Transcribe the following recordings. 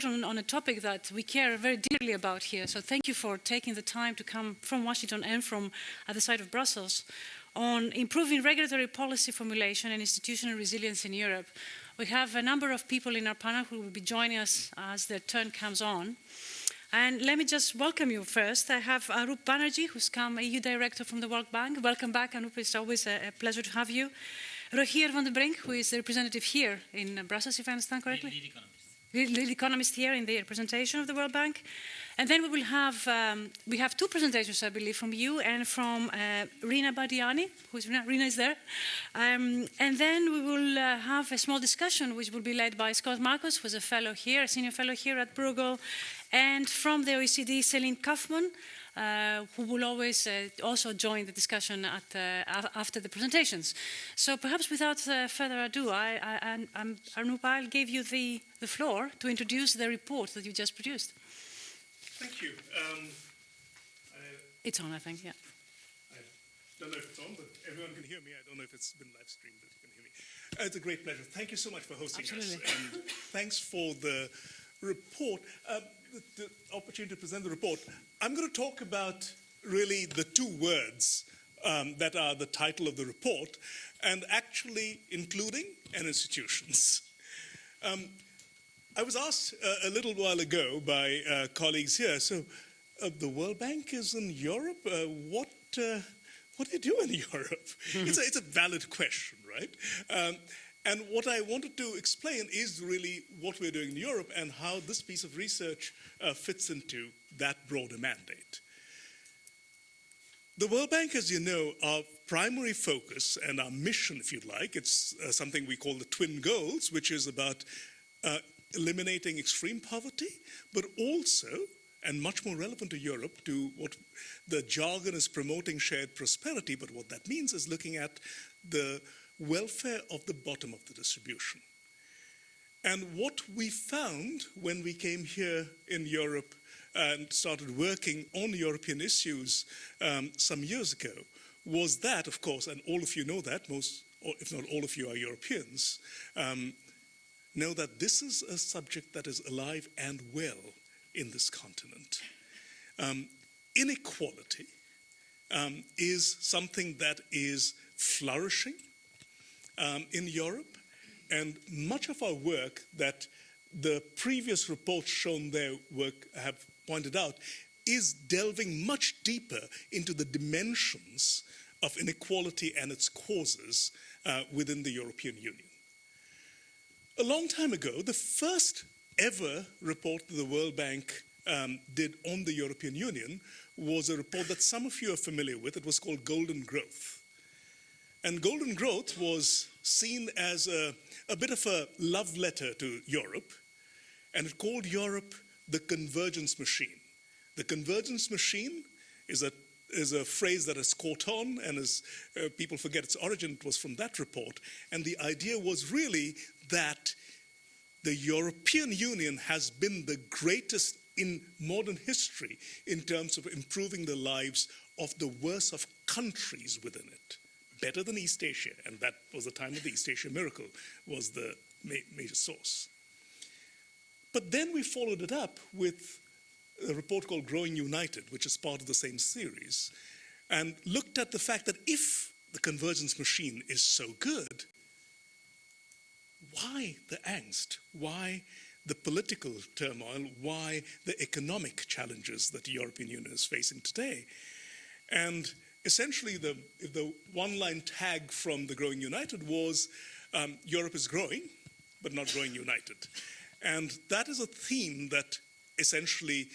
on a topic that we care very dearly about here. So thank you for taking the time to come from Washington and from the side of Brussels on improving regulatory policy formulation and institutional resilience in Europe. We have a number of people in our panel who will be joining us as their turn comes on. And let me just welcome you first. I have Anup Banerjee, who's come, EU Director from the World Bank. Welcome back, Anup. It's always a pleasure to have you. Rogier van den Brink, who is the representative here in Brussels, if I understand correctly. Lead economist. Lead economist here in the representation of the World Bank. And then we will have, we have two presentations, I believe, from you and from Rina Badiani, who's Rina is there. And then we will have a small discussion, which will be led by Scott Marcus, who's a fellow here, a senior fellow here at Bruegel, and from the OECD, Celine Kaufmann, who will always also join the discussion after the presentations. So perhaps without further ado, Anup, I'll give you the floor to introduce the report that you just produced. Thank you. It's on, I think, yeah. I don't know if it's on, but everyone can hear me. I don't know if it's been live streamed, but you can hear me. It's a great pleasure. Thank you so much for hosting us. And thanks for the report, the opportunity to present the report. I'm going to talk about really the two words that are the title of the report, and actually including and institutions. I was asked a little while ago by colleagues here, so the World Bank is in Europe? What do you do in Europe? It's a valid question, right? And what I wanted to explain is really what we're doing in Europe and how this piece of research fits into that broader mandate. The World Bank, as you know, our primary focus and our mission, if you'd like, it's something we call the twin goals, which is about eliminating extreme poverty, but also, and much more relevant to Europe, to what the jargon is promoting shared prosperity, but what that means is looking at the welfare of the bottom of the distribution. And what we found when we came here in Europe and started working on European issues some years ago was that, of course, and all of you know that, most, or if not all of you are Europeans, know that this is a subject that is alive and well in this continent. Inequality is something that is flourishing in Europe, and much of our work that the previous reports shown their work have pointed out is delving much deeper into the dimensions of inequality and its causes within the European Union. A long time ago, the first ever report that the World Bank did on the European Union was a report that some of you are familiar with. It was called Golden Growth. And Golden Growth was seen as a bit of a love letter to Europe, and it called Europe the convergence machine. The convergence machine is a phrase that has caught on, and as people forget its origin, it was from that report. And the idea was really that the European Union has been the greatest in modern history in terms of improving the lives of the worst of countries within it. Better than East Asia, and that was the time of the East Asia miracle, was the major source. But then we followed it up with a report called Growing United, which is part of the same series, and looked at the fact that if the convergence machine is so good, why the angst? Why the political turmoil? Why the economic challenges that the European Union is facing today? And essentially, the one-line tag from the Growing United was Europe is growing, but not growing united. And that is a theme that essentially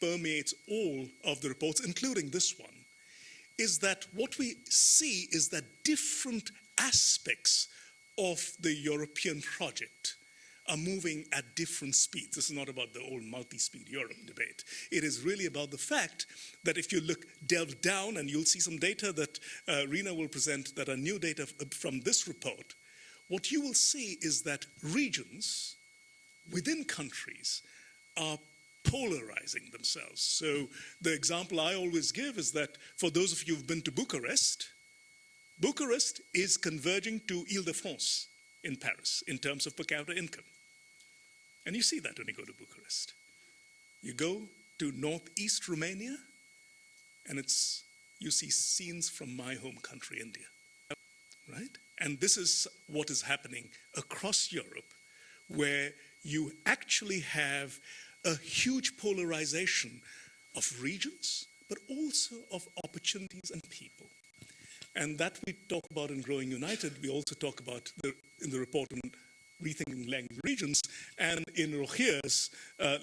permeates all of the reports, including this one, is that what we see is that different aspects of the European project are moving at different speeds. This is not about the old multi-speed Europe debate. It is really about the fact that if you delve down, and you'll see some data that Rina will present that are new data from this report, what you will see is that regions within countries are polarizing themselves. So the example I always give is that for those of you who've been to Bucharest, Bucharest is converging to Ile-de-France in Paris in terms of per capita income. And you see that when you go to Bucharest. You go to northeast Romania, and you see scenes from my home country, India, right? And this is what is happening across Europe, where you actually have a huge polarization of regions, but also of opportunities and people. And that we talk about in Growing United. We also talk about in the report on Rethinking Language Regions, and in Rohir's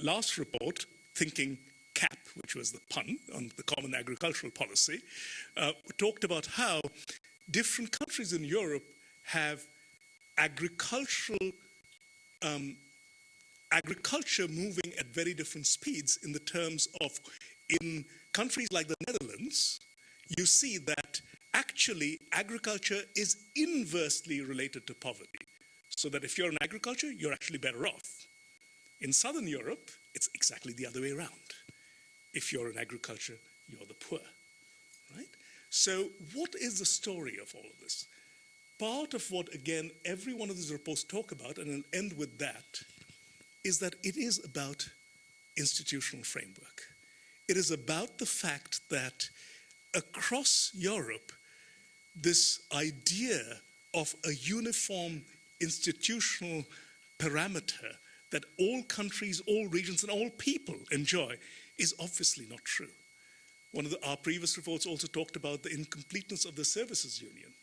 last report, Thinking CAP, which was the pun on the Common Agricultural Policy, talked about how different countries in Europe have agriculture moving at very different speeds in the terms of, in countries like the Netherlands, you see that actually agriculture is inversely related to poverty. So that if you're in agriculture, you're actually better off. In Southern Europe, it's exactly the other way around. If you're in agriculture, you're the poor, right? So what is the story of all of this? Part of what, again, every one of these reports talk about, and I'll end with that, is that it is about institutional framework. It is about the fact that across Europe, this idea of a uniform institutional parameter that all countries, all regions, and all people enjoy is obviously not true. One of our previous reports also talked about the incompleteness of the services union,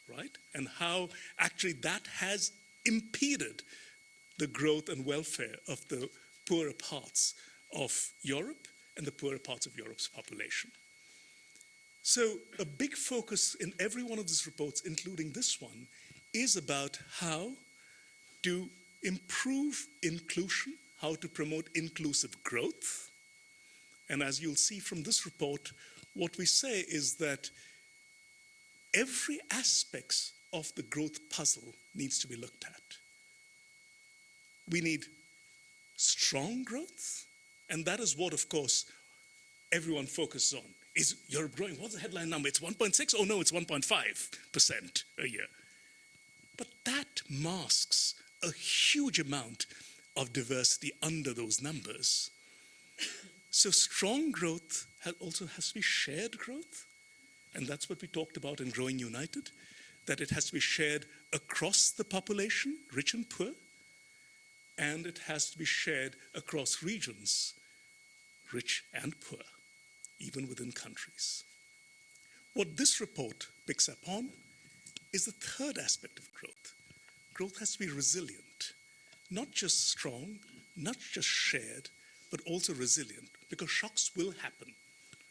right? And how actually that has impeded the growth and welfare of the poorer parts of Europe and the poorer parts of Europe's population. So a big focus in every one of these reports, including this one, is about how to improve inclusion, how to promote inclusive growth. And as you'll see from this report, what we say is that every aspect of the growth puzzle needs to be looked at. We need strong growth, and that is what, of course, everyone focuses on. Is Europe growing? What's the headline number? It's 1.6? Oh no, it's 1.5% a year. But that masks a huge amount of diversity under those numbers. So strong growth also has to be shared growth. And that's what we talked about in Growing United, that it has to be shared across the population, rich and poor, and it has to be shared across regions, rich and poor, even within countries. What this report picks up on is the third aspect of growth. Growth has to be resilient, not just strong, not just shared, but also resilient, because shocks will happen.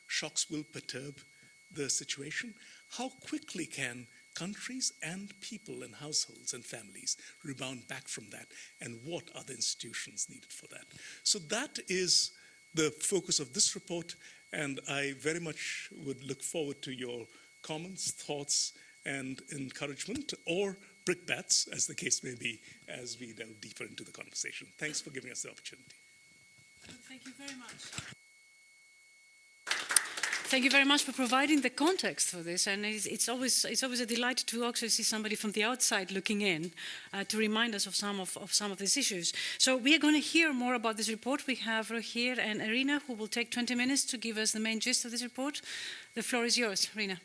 Shocks will perturb the situation. How quickly can countries and people and households and families rebound back from that, and what are the institutions needed for that? So that is the focus of this report, and I very much would look forward to your comments, thoughts, and encouragement, or brickbats, as the case may be, as we delve deeper into the conversation. Thanks for giving us the opportunity. Thank you very much. Thank you very much for providing the context for this, and it's always a delight to actually see somebody from the outside looking in to remind us of some of these issues. So we are going to hear more about this report. We have Rohir and Irina, who will take 20 minutes to give us the main gist of this report. The floor is yours, Irina.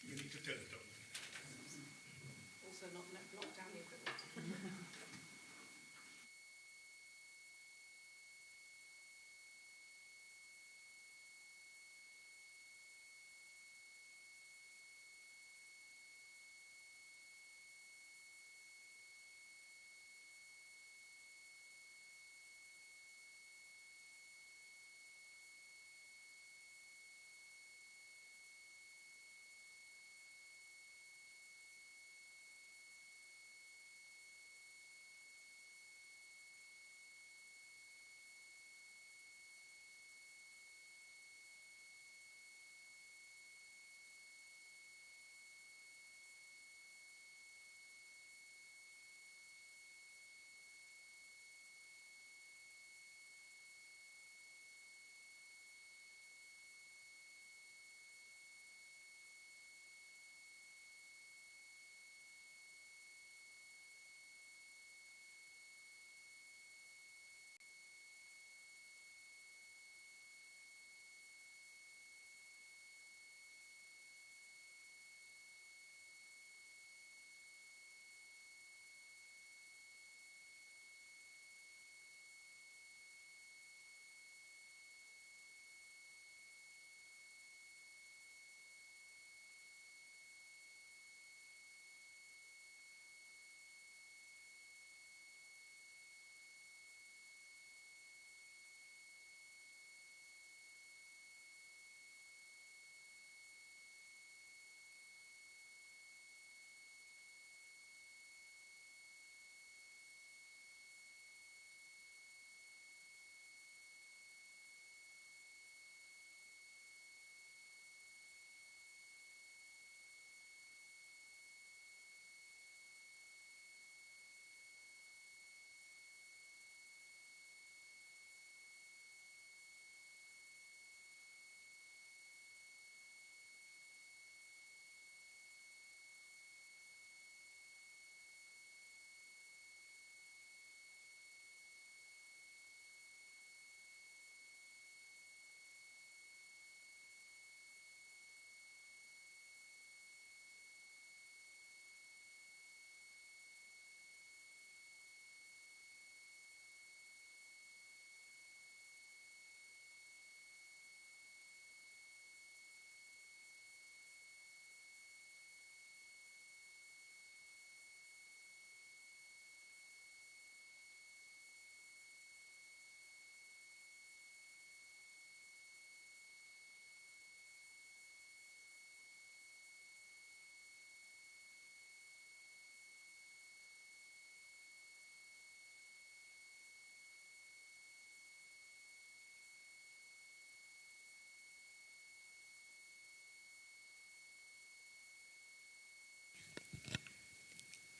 You need to turn it on. Also not down the equipment.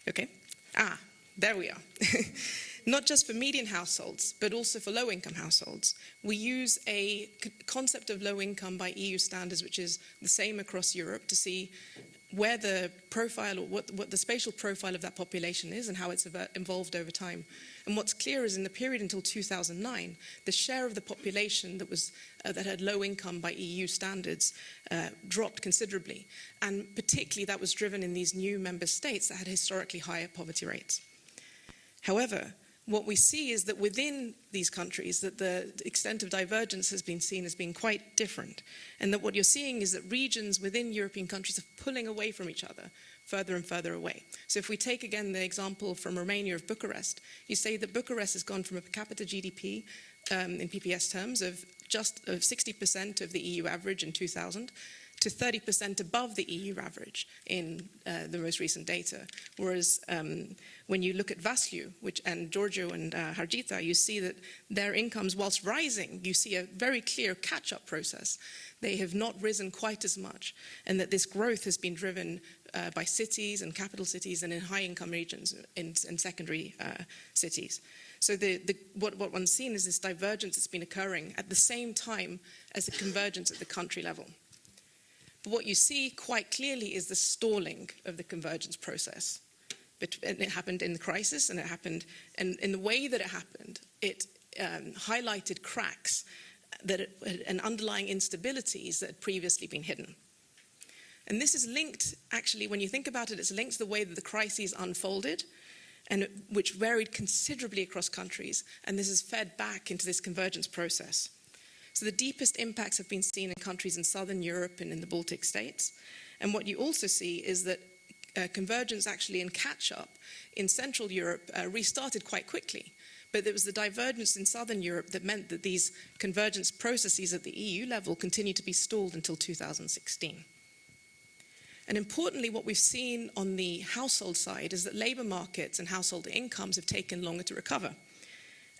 Okay. There we are. Not just for median households, but also for low-income households. We use a concept of low income by EU standards, which is the same across Europe, to see where the profile, or what the spatial profile of that population is and how it's evolved over time. And what's clear is in the period until 2009, the share of the population that had low income by EU standards dropped considerably. And particularly that was driven in these new member states that had historically higher poverty rates. However, what we see is that within these countries, that the extent of divergence has been seen as being quite different. And that what you're seeing is that regions within European countries are pulling away from each other, further and further away. So if we take again the example from Romania of Bucharest, you say that Bucharest has gone from a per capita GDP in PPS terms of just 60% of the EU average in 2000 to 30% above the EU average in the most recent data. Whereas when you look at Vaslui, and Giorgio and Harjita, you see that their incomes, whilst rising, you see a very clear catch-up process. They have not risen quite as much, and that this growth has been driven by cities and capital cities and in high-income regions and secondary cities. So what one's seen is this divergence that's been occurring at the same time as the convergence at the country level. But what you see quite clearly is the stalling of the convergence process. And it happened in the crisis, and it happened, and in the way that it happened, it highlighted cracks and underlying instabilities that had previously been hidden. And this is linked, actually, when you think about it, it's linked to the way that the crises unfolded, and which varied considerably across countries, and this is fed back into this convergence process. So the deepest impacts have been seen in countries in Southern Europe and in the Baltic states. And what you also see is that convergence actually and catch-up in Central Europe restarted quite quickly. But there was the divergence in Southern Europe that meant that these convergence processes at the EU level continued to be stalled until 2016. And importantly, what we've seen on the household side is that labour markets and household incomes have taken longer to recover.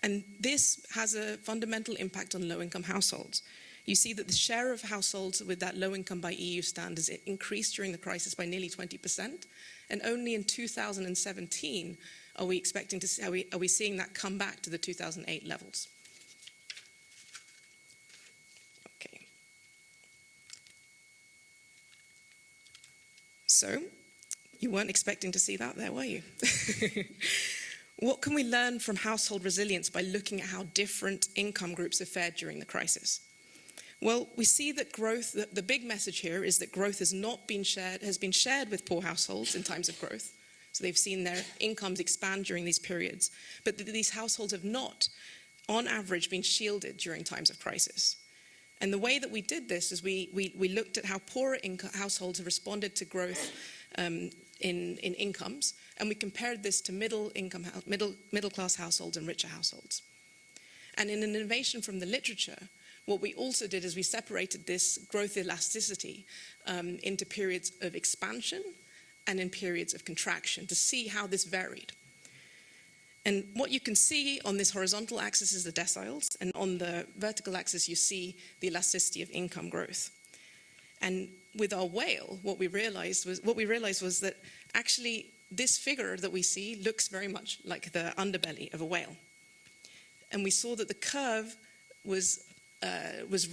And this has a fundamental impact on low-income households. You see that the share of households with that low income by EU standards increased during the crisis by nearly 20%. And only in 2017 are we expecting to see, are we seeing that come back to the 2008 levels. Okay. So, you weren't expecting to see that there, were you? What can we learn from household resilience by looking at how different income groups have fared during the crisis? Well, we see that growth, the big message here is that growth has been shared with poor households in times of growth. So they've seen their incomes expand during these periods. But these households have not, on average, been shielded during times of crisis. And the way that we did this is we looked at how poorer households have responded to growth in incomes, and we compared this to middle class households and richer households. And in an innovation from the literature, what we also did is we separated this growth elasticity into periods of expansion and in periods of contraction to see how this varied. And what you can see on this horizontal axis is the deciles, and on the vertical axis you see the elasticity of income growth. And with our whale, what we realized was that actually this figure that we see looks very much like the underbelly of a whale. And we saw that the curve was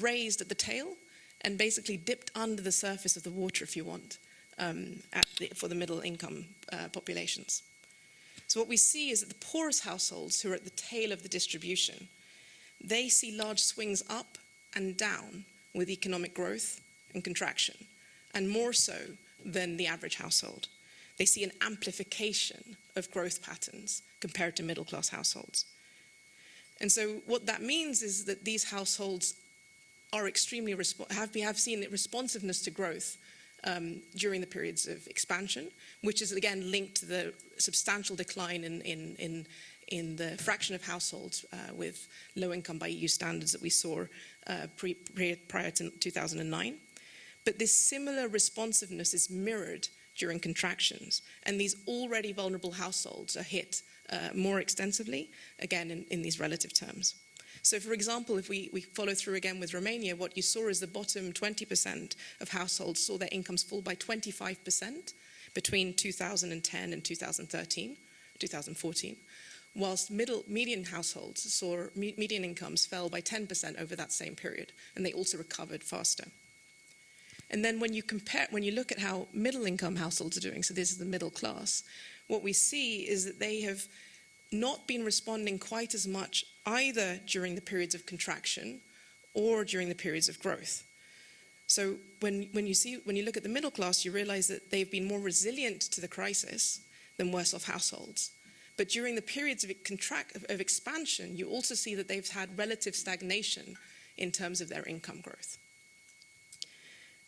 raised at the tail and basically dipped under the surface of the water, if you want, for the middle income populations. So what we see is that the poorest households, who are at the tail of the distribution, they see large swings up and down with economic growth and contraction, and more so than the average household. They see an amplification of growth patterns compared to middle-class households. And so what that means is that these households are extremely have seen responsiveness to growth during the periods of expansion, which is again linked to the substantial decline in the fraction of households with low income by EU standards that we saw prior to 2009. But this similar responsiveness is mirrored during contractions, and these already vulnerable households are hit more extensively, again, in these relative terms. So, for example, if we follow through again with Romania, what you saw is the bottom 20% of households saw their incomes fall by 25%, between 2010 and 2014, whilst median households saw median incomes fell by 10% over that same period, and they also recovered faster. And then when you look at how middle income households are doing, so this is the middle class, what we see is that they have not been responding quite as much either during the periods of contraction or during the periods of growth. So when you look at the middle class, you realize that they've been more resilient to the crisis than worse off households. But during the periods of expansion, you also see that they've had relative stagnation in terms of their income growth.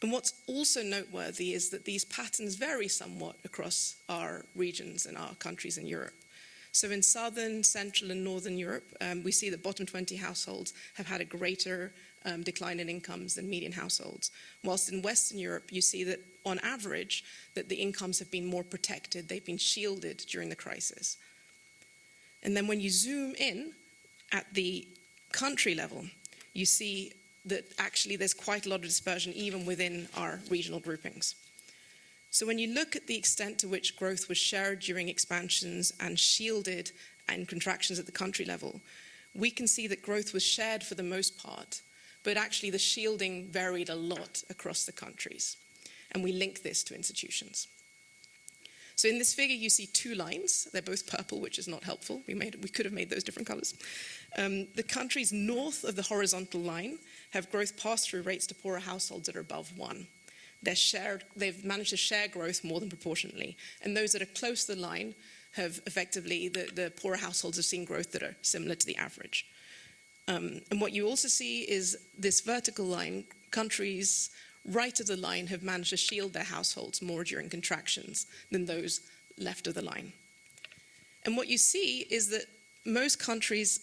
And what's also noteworthy is that these patterns vary somewhat across our regions and our countries in Europe. So in southern, central, and northern Europe, we see that bottom 20 households have had a greater decline in incomes than median households. Whilst in Western Europe, you see that on average, that the incomes have been more protected, they've been shielded during the crisis. And then when you zoom in at the country level, you see that actually there's quite a lot of dispersion even within our regional groupings. So when you look at the extent to which growth was shared during expansions and shielded in contractions at the country level, we can see that growth was shared for the most part, but actually the shielding varied a lot across the countries. And we link this to institutions. So in this figure, you see two lines. They're both purple, which is not helpful. We could have made those different colors. The countries north of the horizontal line have growth pass-through rates to poorer households that are above 1. They've managed to share growth more than proportionately. And those that are close to the line have effectively, the poorer households have seen growth that are similar to the average. And what you also see is this vertical line, countries right of the line have managed to shield their households more during contractions than those left of the line. And what you see is that most countries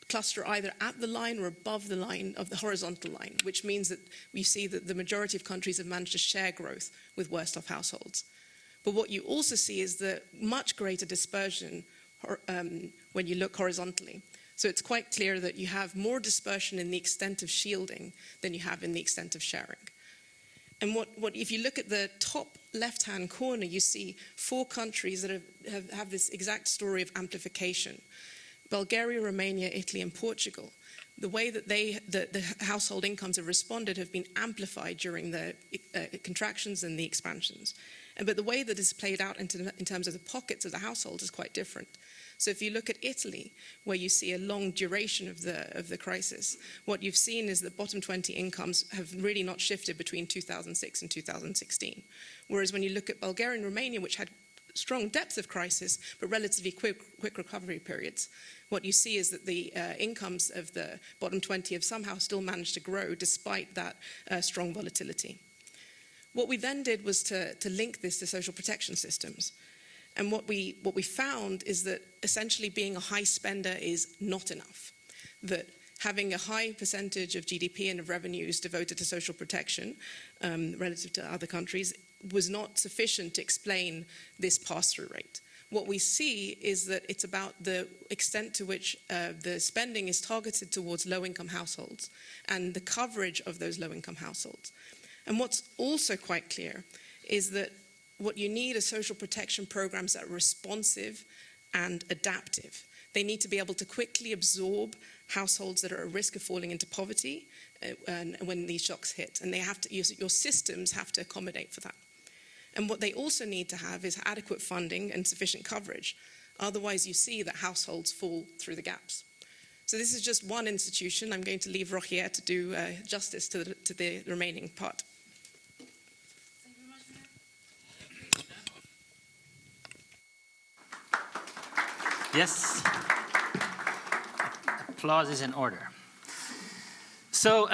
cluster either at the line or above the line of the horizontal line, which means that we see that the majority of countries have managed to share growth with worst off households. But what you also see is the much greater dispersion when you look horizontally. So it's quite clear that you have more dispersion in the extent of shielding than you have in the extent of sharing. And if you look at the top left-hand corner, you see 4 countries that have this exact story of amplification. Bulgaria, Romania, Italy, and Portugal. The way that the household incomes have responded have been amplified during the contractions and the expansions. But the way that it's played out in terms of the pockets of the household is quite different. So if you look at Italy, where you see a long duration of the crisis, what you've seen is that bottom 20 incomes have really not shifted between 2006 and 2016. Whereas when you look at Bulgaria and Romania, which had strong depths of crisis, but relatively quick recovery periods, what you see is that the incomes of the bottom 20 have somehow still managed to grow despite that strong volatility. What we then did was to link this to social protection systems. And what we found is that essentially being a high spender is not enough. That having a high percentage of GDP and of revenues devoted to social protection relative to other countries was not sufficient to explain this pass-through rate. What we see is that it's about the extent to which the spending is targeted towards low-income households and the coverage of those low-income households. And what's also quite clear is that what you need are social protection programs that are responsive and adaptive. They need to be able to quickly absorb households that are at risk of falling into poverty when these shocks hit. And your systems have to accommodate for that. And what they also need to have is adequate funding and sufficient coverage. Otherwise, you see that households fall through the gaps. So this is just one institution. I'm going to leave Rogier to do justice to the remaining part. Yes, applause is in order. So,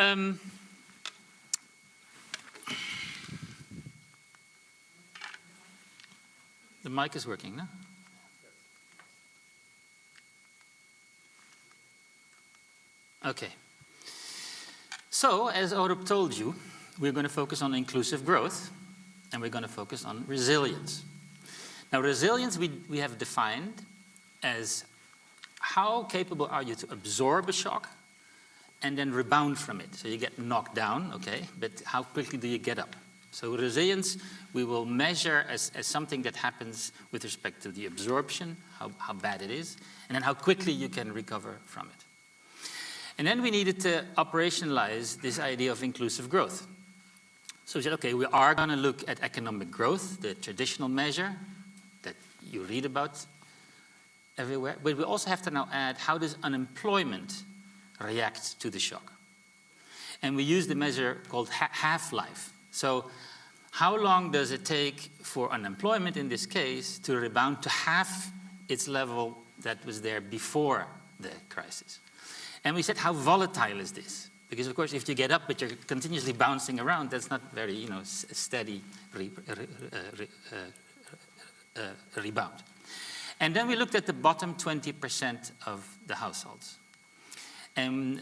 the mic is working, no? Okay. So, as Orup told you, we're going to focus on inclusive growth, and we're going to focus on resilience. Now, resilience we have defined as how capable are you to absorb a shock and then rebound from it. So you get knocked down, okay, but how quickly do you get up? So resilience we will measure as something that happens with respect to the absorption, how bad it is, and then how quickly you can recover from it. And then we needed to operationalize this idea of inclusive growth. So we said, okay, we are going to look at economic growth, the traditional measure that you read about everywhere, but we also have to now add, how does unemployment react to the shock? And we use the measure called half-life. So how long does it take for unemployment, in this case, to rebound to half its level that was there before the crisis? And we said, how volatile is this? Because, of course, if you get up but you're continuously bouncing around, that's not very, steady rebound. And then we looked at the bottom 20% of the households. And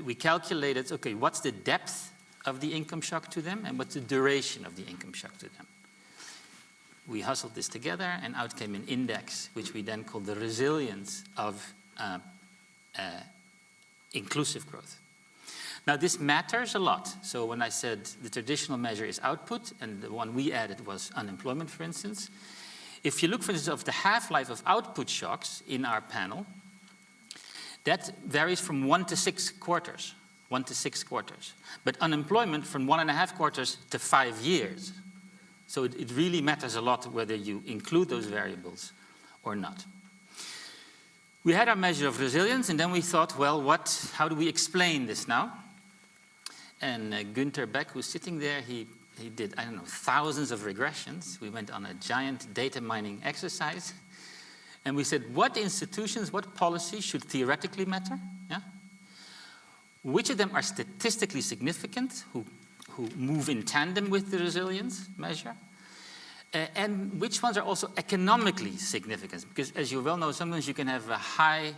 we calculated, okay, what's the depth of the income shock to them and what's the duration of the income shock to them? We hustled this together and out came an index, which we then called the resilience of inclusive growth. Now, this matters a lot. So when I said the traditional measure is output, and the one we added was unemployment, for instance, if you look, for instance, of the half-life of output shocks in our panel, that varies from 1 to 6 quarters. 1 to 6 quarters. But unemployment from 1.5 quarters to 5 years. So it really matters a lot whether you include those variables or not. We had our measure of resilience, and then we thought, well, how do we explain this now? And Günther Beck, who's sitting there, he did, I don't know, thousands of regressions. We went on a giant data mining exercise. And we said, what institutions, what policies should theoretically matter? Yeah? Which of them are statistically significant, who move in tandem with the resilience measure? And which ones are also economically significant? Because as you well know, sometimes you can have a high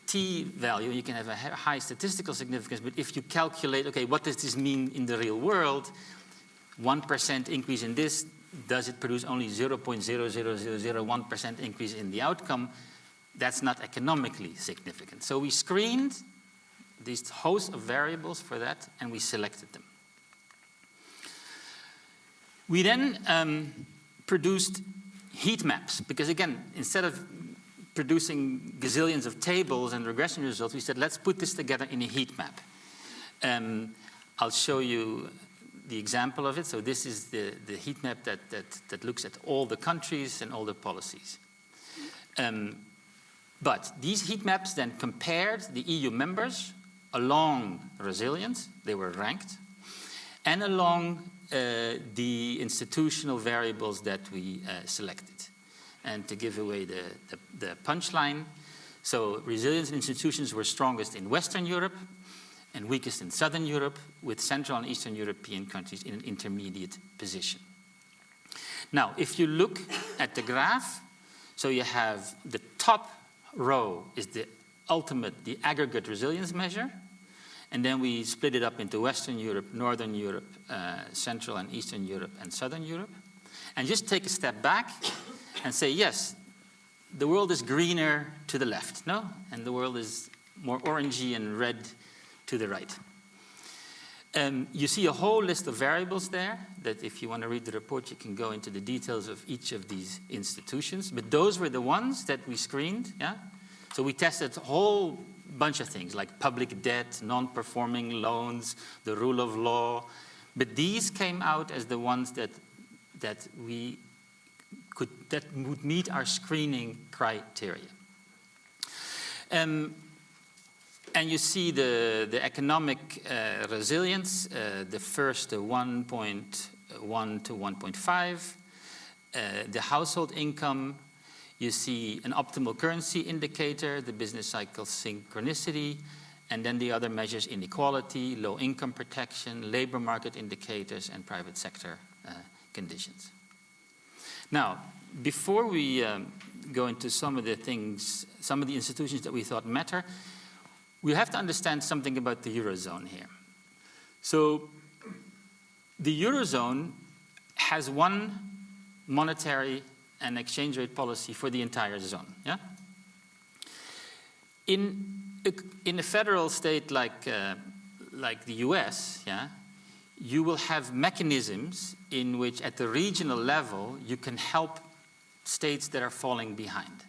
T value, you can have a high statistical significance, but if you calculate, okay, what does this mean in the real world? 1% increase in this, does it produce only 0.00001% increase in the outcome? That's not economically significant. So we screened these host of variables for that, and we selected them. We then produced heat maps, because again, instead of producing gazillions of tables and regression results, we said, let's put this together in a heat map. I'll show you the example of it. So this is the heat map that looks at all the countries and all the policies. But these heat maps then compared the EU members along resilience, they were ranked, and along the institutional variables that we selected. And to give away the punchline, so resilience institutions were strongest in Western Europe and weakest in Southern Europe, with Central and Eastern European countries in an intermediate position. Now, if you look at the graph, so you have the top row is the aggregate resilience measure, and then we split it up into Western Europe, Northern Europe, Central and Eastern Europe, and Southern Europe. And just take a step back and say, yes, the world is greener to the left, no? And the world is more orangey and red to the right. You see a whole list of variables there that if you want to read the report, you can go into the details of each of these institutions. But those were the ones that we screened, yeah? So we tested a whole bunch of things like public debt, non-performing loans, the rule of law. But these came out as the ones that would meet our screening criteria. And you see the economic resilience, the first 1.1 to 1.5, the household income. You see an optimal currency indicator, the business cycle synchronicity, and then the other measures: inequality, low income protection, labor market indicators, and private sector conditions. Now, before we go into some of the things, some of the institutions that we thought matter, we have to understand something about the Eurozone here. So the Eurozone has one monetary and exchange rate policy for the entire zone. Yeah? In a federal state like the US, yeah, you will have mechanisms in which at the regional level you can help states that are falling behind.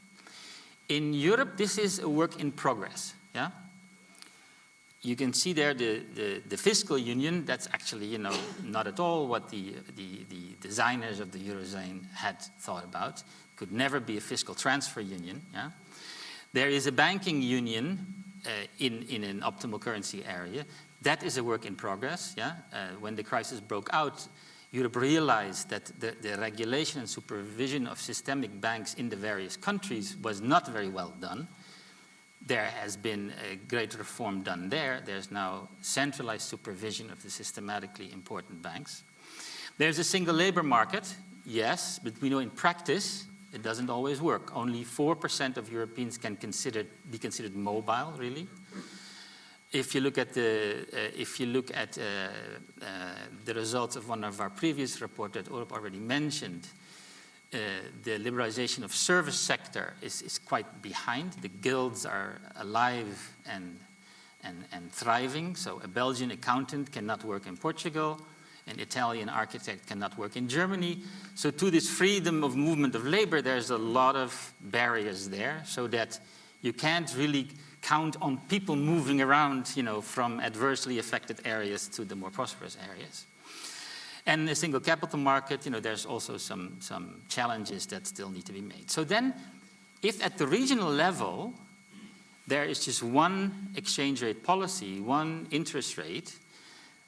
In Europe, this is a work in progress. Yeah? You can see there the fiscal union. That's actually, not at all what the designers of the Eurozone had thought about. Could never be a fiscal transfer union. Yeah? There is a banking union in an optimal currency area. That is a work in progress. Yeah? When the crisis broke out, Europe realized that the regulation and supervision of systemic banks in the various countries was not very well done. There has been a great reform done there. There's now centralized supervision of the systematically important banks. There's a single labor market, yes, but we know in practice it doesn't always work. Only 4% of Europeans can be considered mobile, really. If you look at the results of one of our previous reports that Europe already mentioned, the liberalization of service sector is quite behind. The guilds are alive and thriving. So a Belgian accountant cannot work in Portugal. An Italian architect cannot work in Germany. So to this freedom of movement of labor, there's a lot of barriers there, so that you can't really count on people moving around, from adversely affected areas to the more prosperous areas. And the single capital market, there's also some challenges that still need to be made. So then, if at the regional level, there is just one exchange rate policy, one interest rate,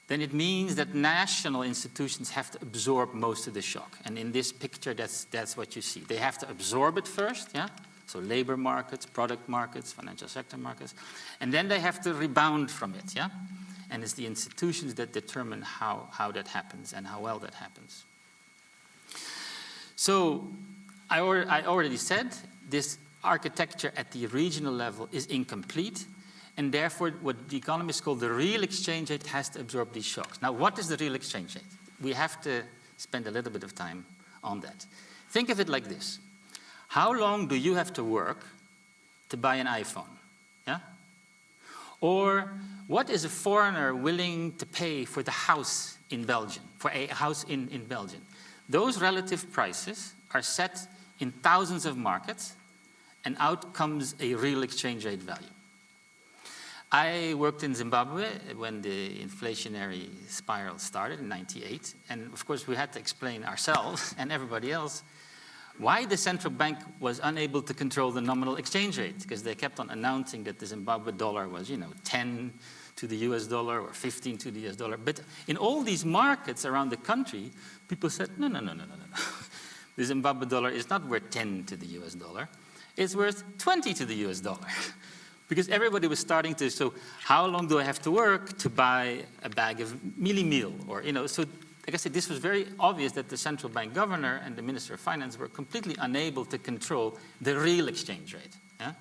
then it means that national institutions have to absorb most of the shock. And in this picture, that's what you see. They have to absorb it first, yeah? So labor markets, product markets, financial sector markets. And then they have to rebound from it, yeah? And it's the institutions that determine how that happens and how well that happens. So I already said this architecture at the regional level is incomplete, and therefore what the economists call the real exchange rate has to absorb these shocks. Now, what is the real exchange rate? We have to spend a little bit of time on that. Think of it like this. How long do you have to work to buy an iPhone? Yeah? Or what is a foreigner willing to pay for the house in Belgium, for a house in Belgium? Those relative prices are set in thousands of markets, and out comes a real exchange rate value. I worked in Zimbabwe when the inflationary spiral started in '98, and of course we had to explain ourselves and everybody else why the central bank was unable to control the nominal exchange rate, because they kept on announcing that the Zimbabwe dollar was, 10 to the US dollar or 15 to the US dollar. But in all these markets around the country, people said, no. The Zimbabwe dollar is not worth 10 to the US dollar. It's worth 20 to the US dollar. Because everybody was starting to, so how long do I have to work to buy a bag of mealie meal? Or, so like I said, this was very obvious that the central bank governor and the Minister of Finance were completely unable to control the real exchange rate. Yeah?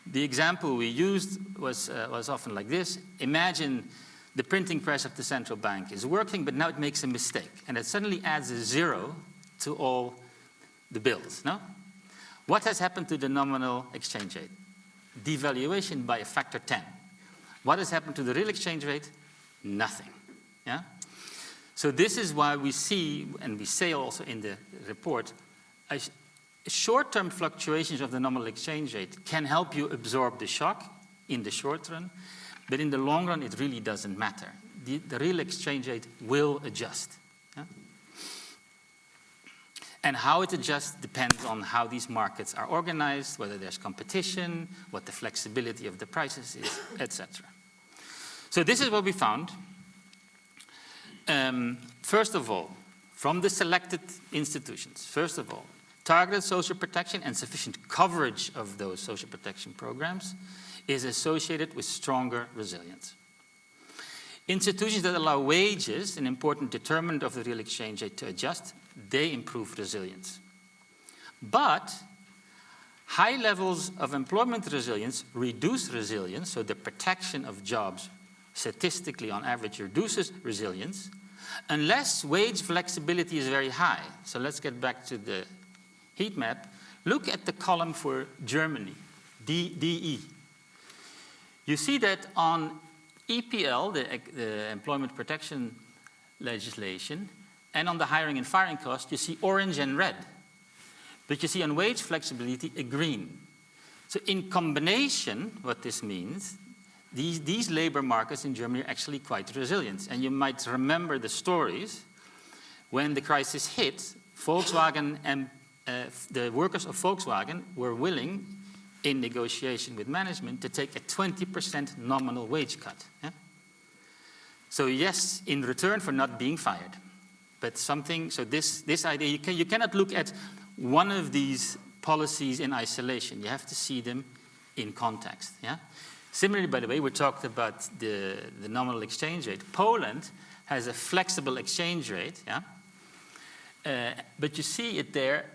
The example we used was often like this. Imagine the printing press of the central bank is working, but now it makes a mistake, and it suddenly adds a 0 to all the bills. No? What has happened to the nominal exchange rate? Devaluation by a factor 10. What has happened to the real exchange rate? Nothing. Yeah? So this is why we see, and we say also in the report, short-term fluctuations of the nominal exchange rate can help you absorb the shock in the short run, but in the long run it really doesn't matter. The real exchange rate will adjust. Yeah? And how it adjusts depends on how these markets are organized, whether there's competition, what the flexibility of the prices is, etc. So this is what we found. First of all, from the selected institutions, targeted social protection and sufficient coverage of those social protection programs is associated with stronger resilience. Institutions that allow wages, an important determinant of the real exchange rate, to adjust, they improve resilience. But high levels of employment resilience reduce resilience, so the protection of jobs statistically on average reduces resilience, unless wage flexibility is very high. So let's get back to the heat map. Look at the column for Germany, DE. You see that on EPL, the employment protection legislation. And on the hiring and firing cost, you see orange and red. But you see on wage flexibility, a green. So in combination, what this means, these labor markets in Germany are actually quite resilient. And you might remember the stories when the crisis hit, Volkswagen and the workers of Volkswagen were willing, in negotiation with management, to take a 20% nominal wage cut. Yeah? So yes, in return for not being fired. But something, so this idea, you cannot look at one of these policies in isolation. You have to see them in context. Yeah? Similarly, by the way, we talked about the nominal exchange rate. Poland has a flexible exchange rate, yeah? But you see it there,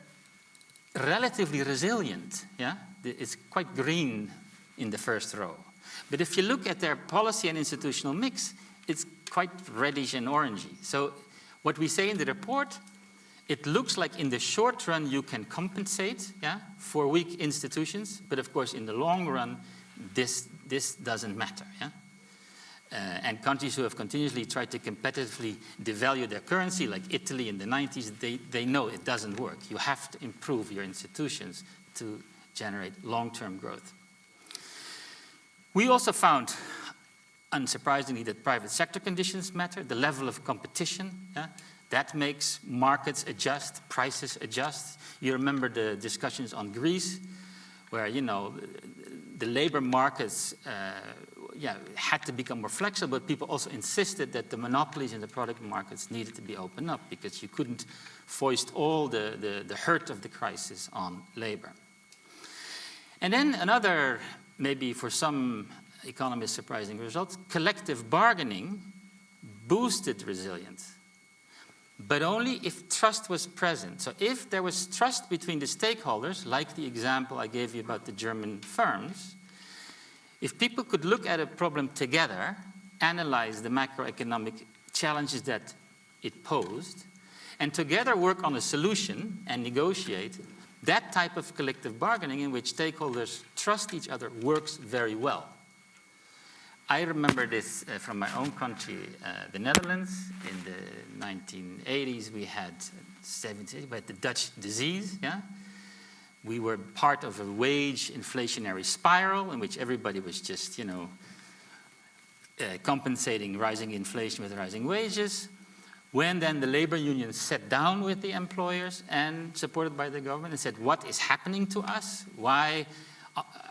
relatively resilient. Yeah? It's quite green in the first row. But if you look at their policy and institutional mix, it's quite reddish and orangey. So what we say in the report, it looks like in the short run you can compensate, yeah, for weak institutions, but of course in the long run this doesn't matter. Yeah? And countries who have continuously tried to competitively devalue their currency, like Italy in the 90s, they know it doesn't work. You have to improve your institutions to generate long-term growth. We also found, unsurprisingly, that private sector conditions matter, the level of competition. Yeah? That makes markets adjust, prices adjust. You remember the discussions on Greece, where, you know, the labor markets had to become more flexible, but people also insisted that the monopolies in the product markets needed to be opened up because you couldn't foist all the hurt of the crisis on labor. And then another, maybe for some economists surprising result, collective bargaining boosted resilience, but only if trust was present. So if there was trust between the stakeholders, like the example I gave you about the German firms, if people could look at a problem together, analyze the macroeconomic challenges that it posed, and together work on a solution and negotiate, that type of collective bargaining in which stakeholders trust each other works very well. I remember this from my own country, the Netherlands. In the 1980s, we had the Dutch disease. Yeah? We were part of a wage inflationary spiral in which everybody was just, you know, compensating rising inflation with rising wages. When then the labor unions sat down with the employers and supported by the government and said, what is happening to us? Why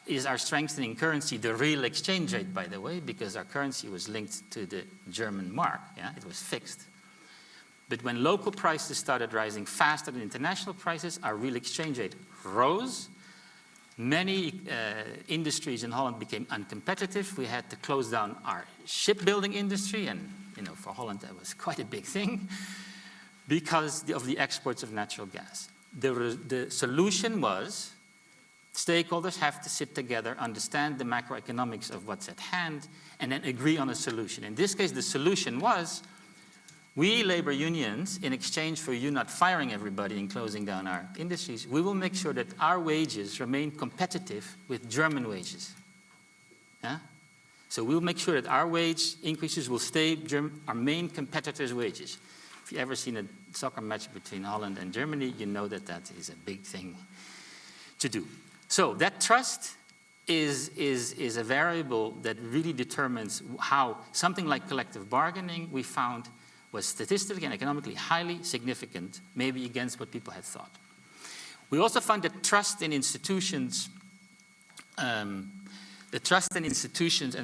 is our strengthening currency the real exchange rate, by the way, because our currency was linked to the German mark. Yeah? It was fixed. But when local prices started rising faster than international prices, our real exchange rate rose. Many industries in Holland became uncompetitive. We had to close down our shipbuilding industry, and you know, for Holland that was quite a big thing because of the exports of natural gas. The solution was stakeholders have to sit together, understand the macroeconomics of what's at hand, and then agree on a solution. In this case, the solution was, we labor unions, in exchange for you not firing everybody and closing down our industries, we will make sure that our wages remain competitive with German wages. Yeah? So we'll make sure that our wage increases will stay our main competitors' wages. If you've ever seen a soccer match between Holland and Germany, you know that that is a big thing to do. So that trust is a variable that really determines how something like collective bargaining, we found, was statistically and economically highly significant, maybe against what people had thought. We also found that trust in institutions, and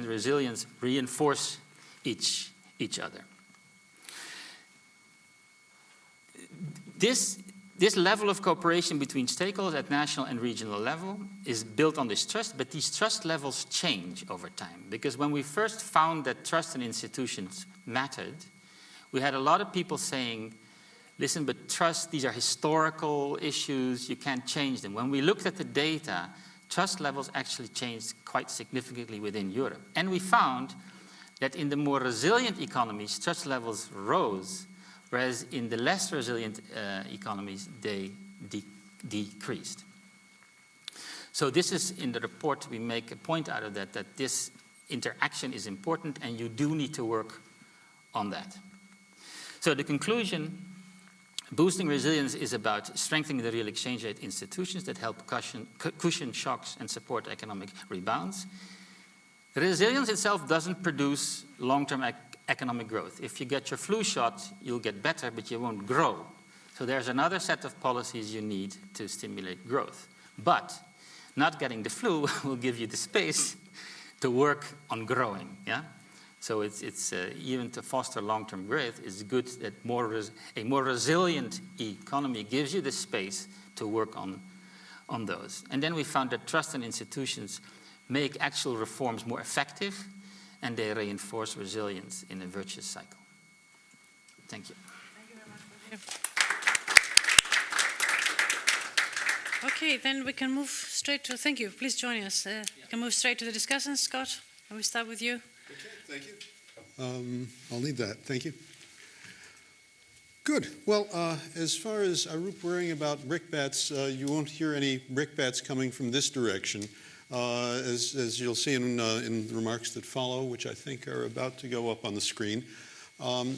resilience reinforce each other. This level of cooperation between stakeholders at national and regional level is built on this trust, but these trust levels change over time. Because when we first found that trust in institutions mattered, we had a lot of people saying, listen, but trust, these are historical issues, you can't change them. When we looked at the data, trust levels actually changed quite significantly within Europe. And we found that in the more resilient economies, trust levels rose, whereas in the less resilient economies, they decreased. So this is, in the report, we make a point out of that this interaction is important and you do need to work on that. So the conclusion, boosting resilience is about strengthening the real exchange rate institutions that help cushion shocks and support economic rebounds. Resilience itself doesn't produce long-term economic growth. If you get your flu shot, you'll get better, but you won't grow. So there's another set of policies you need to stimulate growth. But not getting the flu will give you the space to work on growing. Yeah? So it's even to foster long-term growth, it's good that a more resilient economy gives you the space to work on those. And then we found that trust in institutions make actual reforms more effective, and they reinforce resilience in a virtuous cycle. Thank you. Thank you very much. Okay, then we can move straight to, thank you, please join us. We can move straight to the discussion. Scott, can we start with you? Okay, thank you. I'll need that, thank you. Good, well, as far as Arup worrying about brickbats, you won't hear any brickbats coming from this direction. As you'll see in the remarks that follow, which I think are about to go up on the screen, my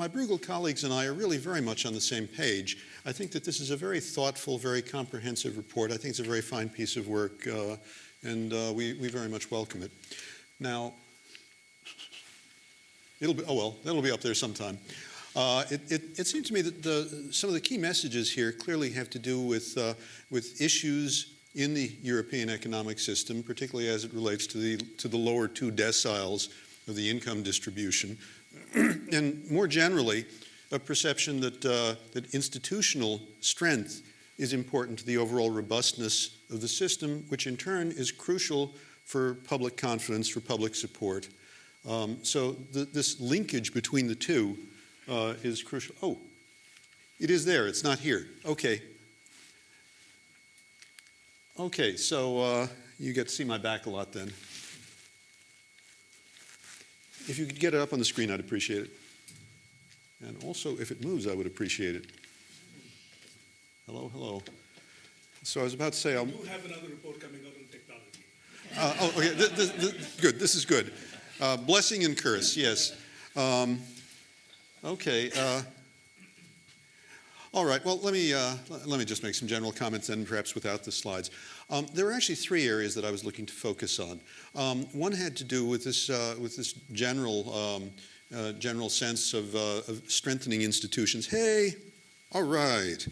Bruegel colleagues and I are really very much on the same page. I think that this is a very thoughtful, very comprehensive report. I think it's a very fine piece of work, and we very much welcome it. Now, that'll be up there sometime. It seems to me that some of the key messages here clearly have to do with issues in the European economic system, particularly as it relates to the lower two deciles of the income distribution, and more generally, a perception that institutional strength is important to the overall robustness of the system, which in turn is crucial for public confidence, for public support. So this linkage between the two is crucial. Oh, it is there, it's not here. Okay. Okay, so you get to see my back a lot then. If you could get it up on the screen, I'd appreciate it. And also, if it moves, I would appreciate it. Hello, hello. So I was about to say... We do have another report coming out on technology. Okay, good, this is good. Blessing and curse, yes. Okay. All right, well, let me just make some general comments then, perhaps without the slides. There were actually three areas that I was looking to focus on. One had to do with this general sense of strengthening institutions. Hey, all right.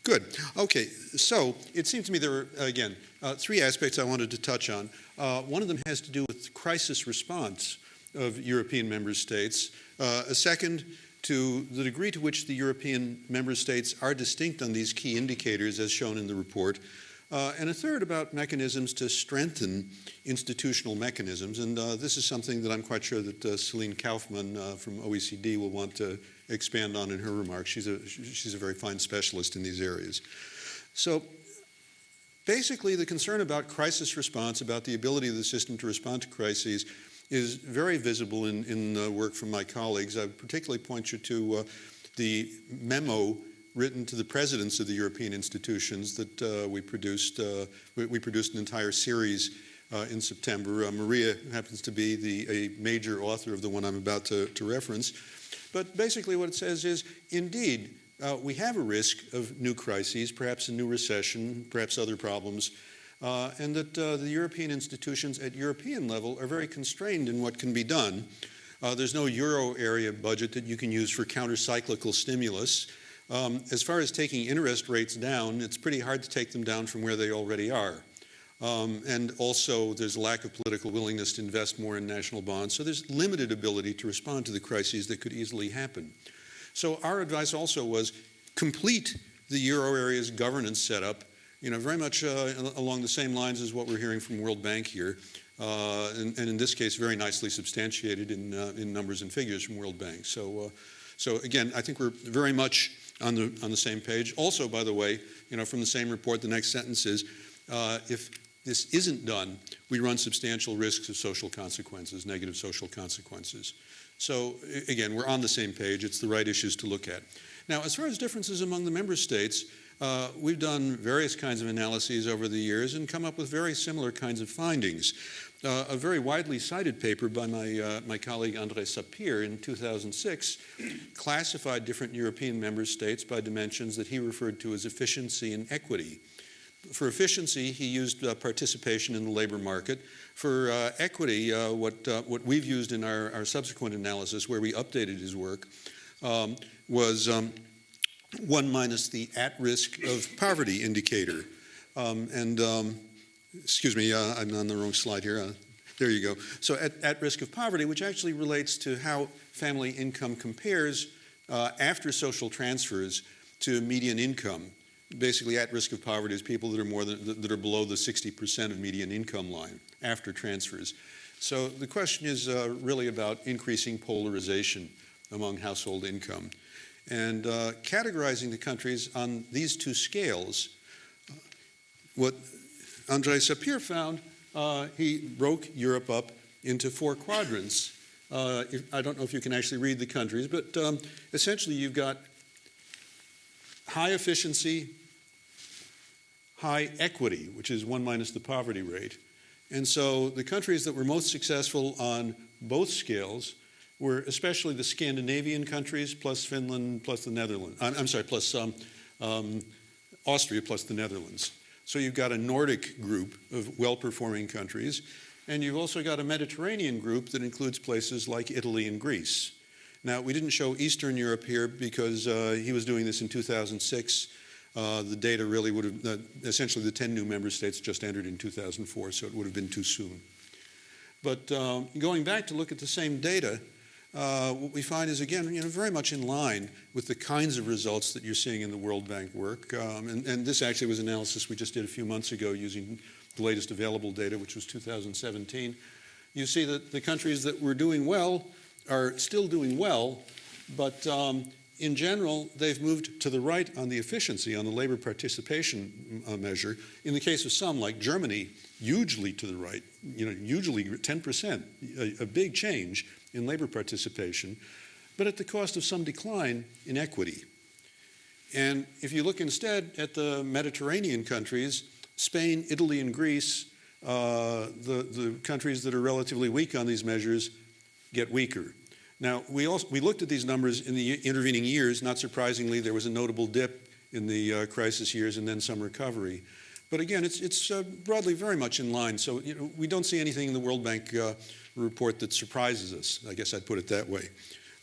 Good. Okay, so it seems to me there were, again, three aspects I wanted to touch on. One of them has to do with crisis response of European member states. A second, to the degree to which the European member states are distinct on these key indicators as shown in the report. And a third about mechanisms to strengthen institutional mechanisms. And this is something that I'm quite sure that Celine Kaufmann from OECD will want to expand on in her remarks. She's a very fine specialist in these areas. So basically the concern about crisis response, about the ability of the system to respond to crises, is very visible in work from my colleagues. I would particularly point you to the memo written to the presidents of the European institutions that we produced. We produced an entire series in September. Maria happens to be a major author of the one I'm about to reference. But basically what it says is, indeed, we have a risk of new crises, perhaps a new recession, perhaps other problems, and that the European institutions at European level are very constrained in what can be done. There's no euro area budget that you can use for counter-cyclical stimulus. As far as taking interest rates down, it's pretty hard to take them down from where they already are. And also there's a lack of political willingness to invest more in national bonds, so there's limited ability to respond to the crises that could easily happen. So our advice also was complete the euro area's governance setup, very much along the same lines as what we're hearing from World Bank here, and in this case very nicely substantiated in numbers and figures from World Bank. So again, I think we're very much on the same page. Also, by the way, from the same report, the next sentence is, if this isn't done, we run substantial risks of social consequences, negative social consequences. So again, we're on the same page. It's the right issues to look at. Now, as far as differences among the member states, we've done various kinds of analyses over the years and come up with very similar kinds of findings. A very widely cited paper by my colleague André Sapir in 2006 classified different European member states by dimensions that he referred to as efficiency and equity. For efficiency, he used participation in the labor market. For equity, what we've used in our subsequent analysis, where we updated his work, was 1 minus the at-risk of poverty indicator. Excuse me, I'm on the wrong slide here. There you go. So at risk of poverty, which actually relates to how family income compares after social transfers to median income. Basically, at risk of poverty is people that are below the 60% of median income line after transfers. So the question is really about increasing polarization among household income. And categorizing the countries on these two scales, what André Sapir found, he broke Europe up into 4 quadrants. I don't know if you can actually read the countries, but essentially you've got high efficiency, high equity, which is 1 minus the poverty rate. And so the countries that were most successful on both scales were especially the Scandinavian countries plus Finland plus the Netherlands. Plus Austria plus the Netherlands. So you've got a Nordic group of well-performing countries, and you've also got a Mediterranean group that includes places like Italy and Greece. Now, we didn't show Eastern Europe here because he was doing this in 2006. The data really would have, essentially the 10 new member states just entered in 2004, so it would have been too soon. But going back to look at the same data, what we find is, again, very much in line with the kinds of results that you're seeing in the World Bank work. And this actually was analysis we just did a few months ago using the latest available data, which was 2017. You see that the countries that were doing well are still doing well, but in general, they've moved to the right on the efficiency, on the labor participation measure. In the case of some, like Germany, hugely to the right, hugely 10%, a big change in labor participation, but at the cost of some decline in equity. And if you look instead at the Mediterranean countries, Spain, Italy, and Greece, the countries that are relatively weak on these measures get weaker. Now, we looked at these numbers in the intervening years. Not surprisingly, there was a notable dip in the crisis years and then some recovery. But again, it's broadly very much in line. So we don't see anything in the World Bank report that surprises us. I guess I'd put it that way.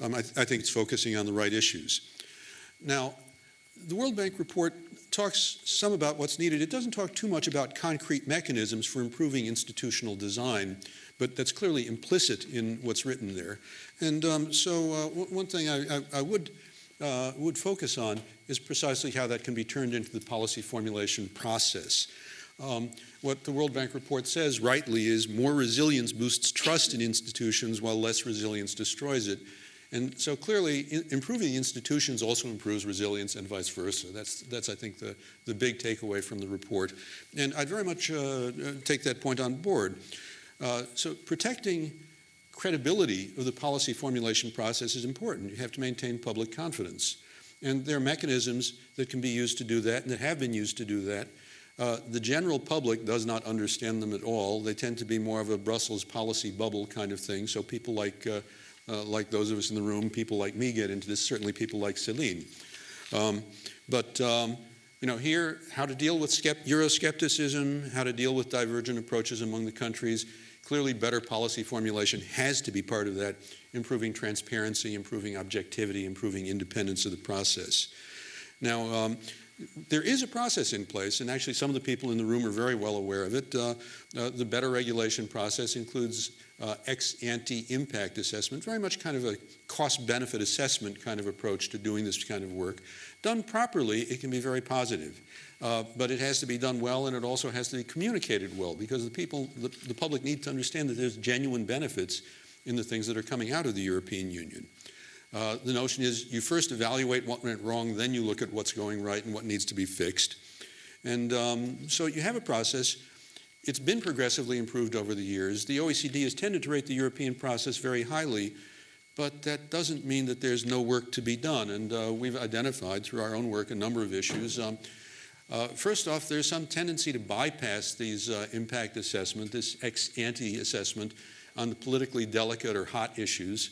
I think it's focusing on the right issues. Now, the World Bank report talks some about what's needed. It doesn't talk too much about concrete mechanisms for improving institutional design, but that's clearly implicit in what's written there. And one thing I would focus on is precisely how that can be turned into the policy formulation process. What the World Bank report says rightly is more resilience boosts trust in institutions while less resilience destroys it. And so clearly improving institutions also improves resilience and vice versa. That's I think the big takeaway from the report. And I'd very much take that point on board. So protecting credibility of the policy formulation process is important. You have to maintain public confidence. And there are mechanisms that can be used to do that and that have been used to do that. The general public does not understand them at all. They tend to be more of a Brussels policy bubble kind of thing. So people like those of us in the room, people like me get into this, certainly people like Celine. Here, how to deal with Euroscepticism, how to deal with divergent approaches among the countries. Clearly, better policy formulation has to be part of that, improving transparency, improving objectivity, improving independence of the process. Now, there is a process in place, and actually some of the people in the room are very well aware of it. The better regulation process includes ex-ante impact assessment, very much kind of a cost-benefit assessment kind of approach to doing this kind of work. Done properly, it can be very positive. But it has to be done well, and it also has to be communicated well, because the public need to understand that there's genuine benefits in the things that are coming out of the European Union. The notion is you first evaluate what went wrong, then you look at what's going right and what needs to be fixed. And so you have a process. It's been progressively improved over the years. The OECD has tended to rate the European process very highly, but that doesn't mean that there's no work to be done. And we've identified through our own work a number of issues. First off, there's some tendency to bypass these impact assessment, this ex-ante assessment on the politically delicate or hot issues.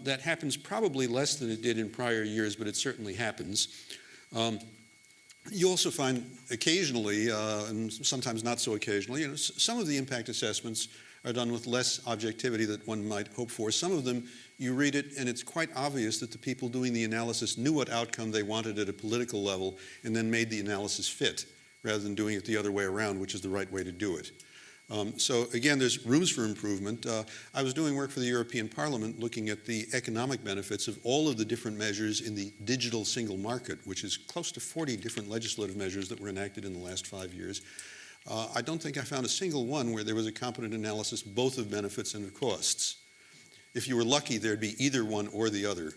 That happens probably less than it did in prior years, but it certainly happens. You also find occasionally, and sometimes not so occasionally, some of the impact assessments are done with less objectivity than one might hope for. Some of them, you read it and it's quite obvious that the people doing the analysis knew what outcome they wanted at a political level and then made the analysis fit, rather than doing it the other way around, which is the right way to do it. So again, there's rooms for improvement. I was doing work for the European Parliament looking at the economic benefits of all of the different measures in the digital single market, which is close to 40 different legislative measures that were enacted in the last 5 years. I don't think I found a single one where there was a competent analysis both of benefits and of costs. If you were lucky, there'd be either one or the other.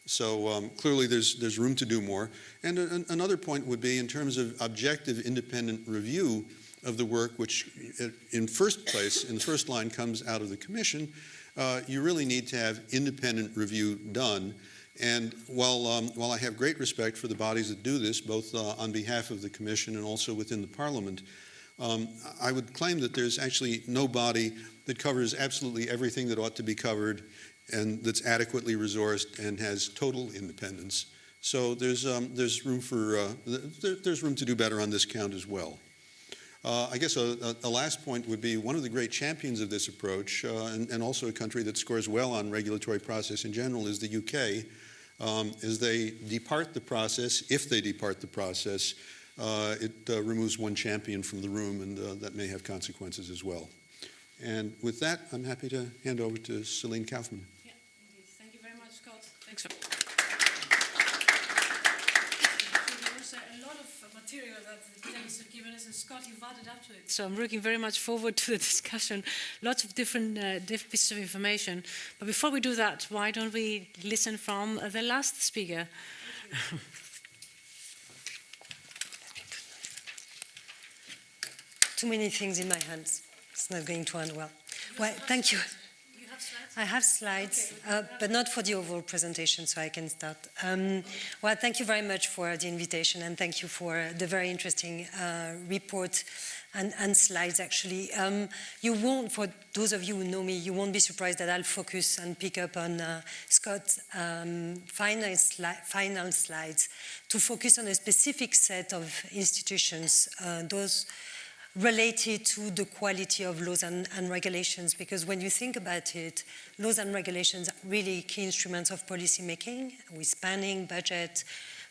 So clearly there's room to do more. And another point would be in terms of objective independent review of the work, which in the first line comes out of the Commission, you really need to have independent review done. And while I have great respect for the bodies that do this, both on behalf of the Commission and also within the Parliament, I would claim that there's actually no body that covers absolutely everything that ought to be covered and that's adequately resourced and has total independence. So there's room to do better on this count as well. I guess a last point would be one of the great champions of this approach, and also a country that scores well on regulatory process in general, is the UK. As they depart the process, if they depart the process, it removes one champion from the room, and that may have consequences as well. And with that, I'm happy to hand over to Celine Kaufman. Yeah, indeed. Thank you very much, Scott. Thanks. There's a lot of material that the panelists have given us, and Scott, you've added up to it. So I'm looking very much forward to the discussion. Lots of different pieces of information. But before we do that, why don't we listen from the last speaker? Too many things in my hands. It's not going to end well. Well, thank you. You have slides? I have slides, Okay. but not for the overall presentation, so I can start. Well, thank you very much for the invitation, and thank you for the very interesting report and slides, actually. You won't, for those of you who know me, you won't be surprised that I'll focus and pick up on Scott's final slides to focus on a specific set of institutions, those related to the quality of laws and regulations, because when you think about it, laws and regulations are really key instruments of policy making, with spending, budget,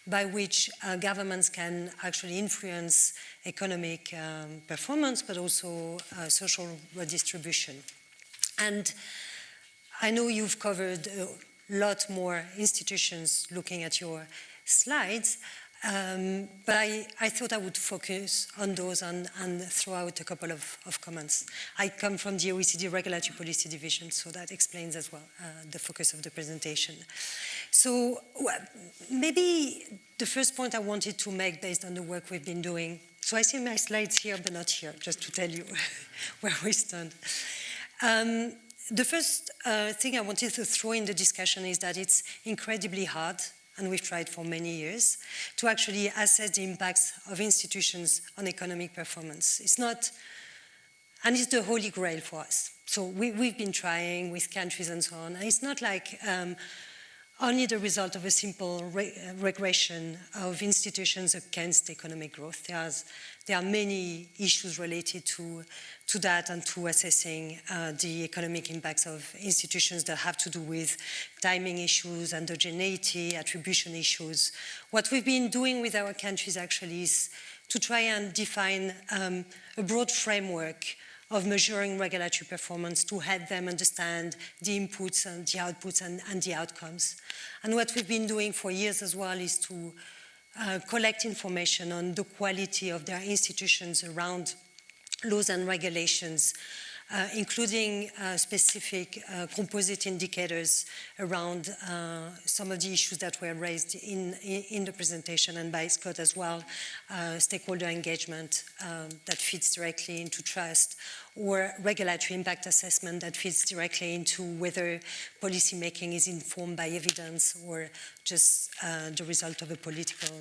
by which governments can actually influence economic performance, but also social redistribution. And I know you've covered a lot more institutions looking at your slides, but I thought I would focus on those and throw out a couple of comments. I come from the OECD Regulatory Policy Division, so that explains as well the focus of the presentation. So maybe the first point I wanted to make based on the work we've been doing, so I see my slides here but not here, just to tell you where we stand. The first thing I wanted to throw in the discussion is that it's incredibly hard, and we've tried for many years, to actually assess the impacts of institutions on economic performance. It's not, and it's the holy grail for us. So we've been trying with countries and so on, and it's not like only the result of a simple regression of institutions against economic growth. There are many issues related to that and to assessing the economic impacts of institutions that have to do with timing issues, endogeneity, attribution issues. What we've been doing with our countries actually is to try and define a broad framework of measuring regulatory performance to help them understand the inputs and the outputs and the outcomes. And what we've been doing for years as well is to collect information on the quality of their institutions around laws and regulations, including specific composite indicators around some of the issues that were raised in the presentation and by Scott as well, stakeholder engagement that feeds directly into trust, or regulatory impact assessment that feeds directly into whether policy making is informed by evidence or just the result of a political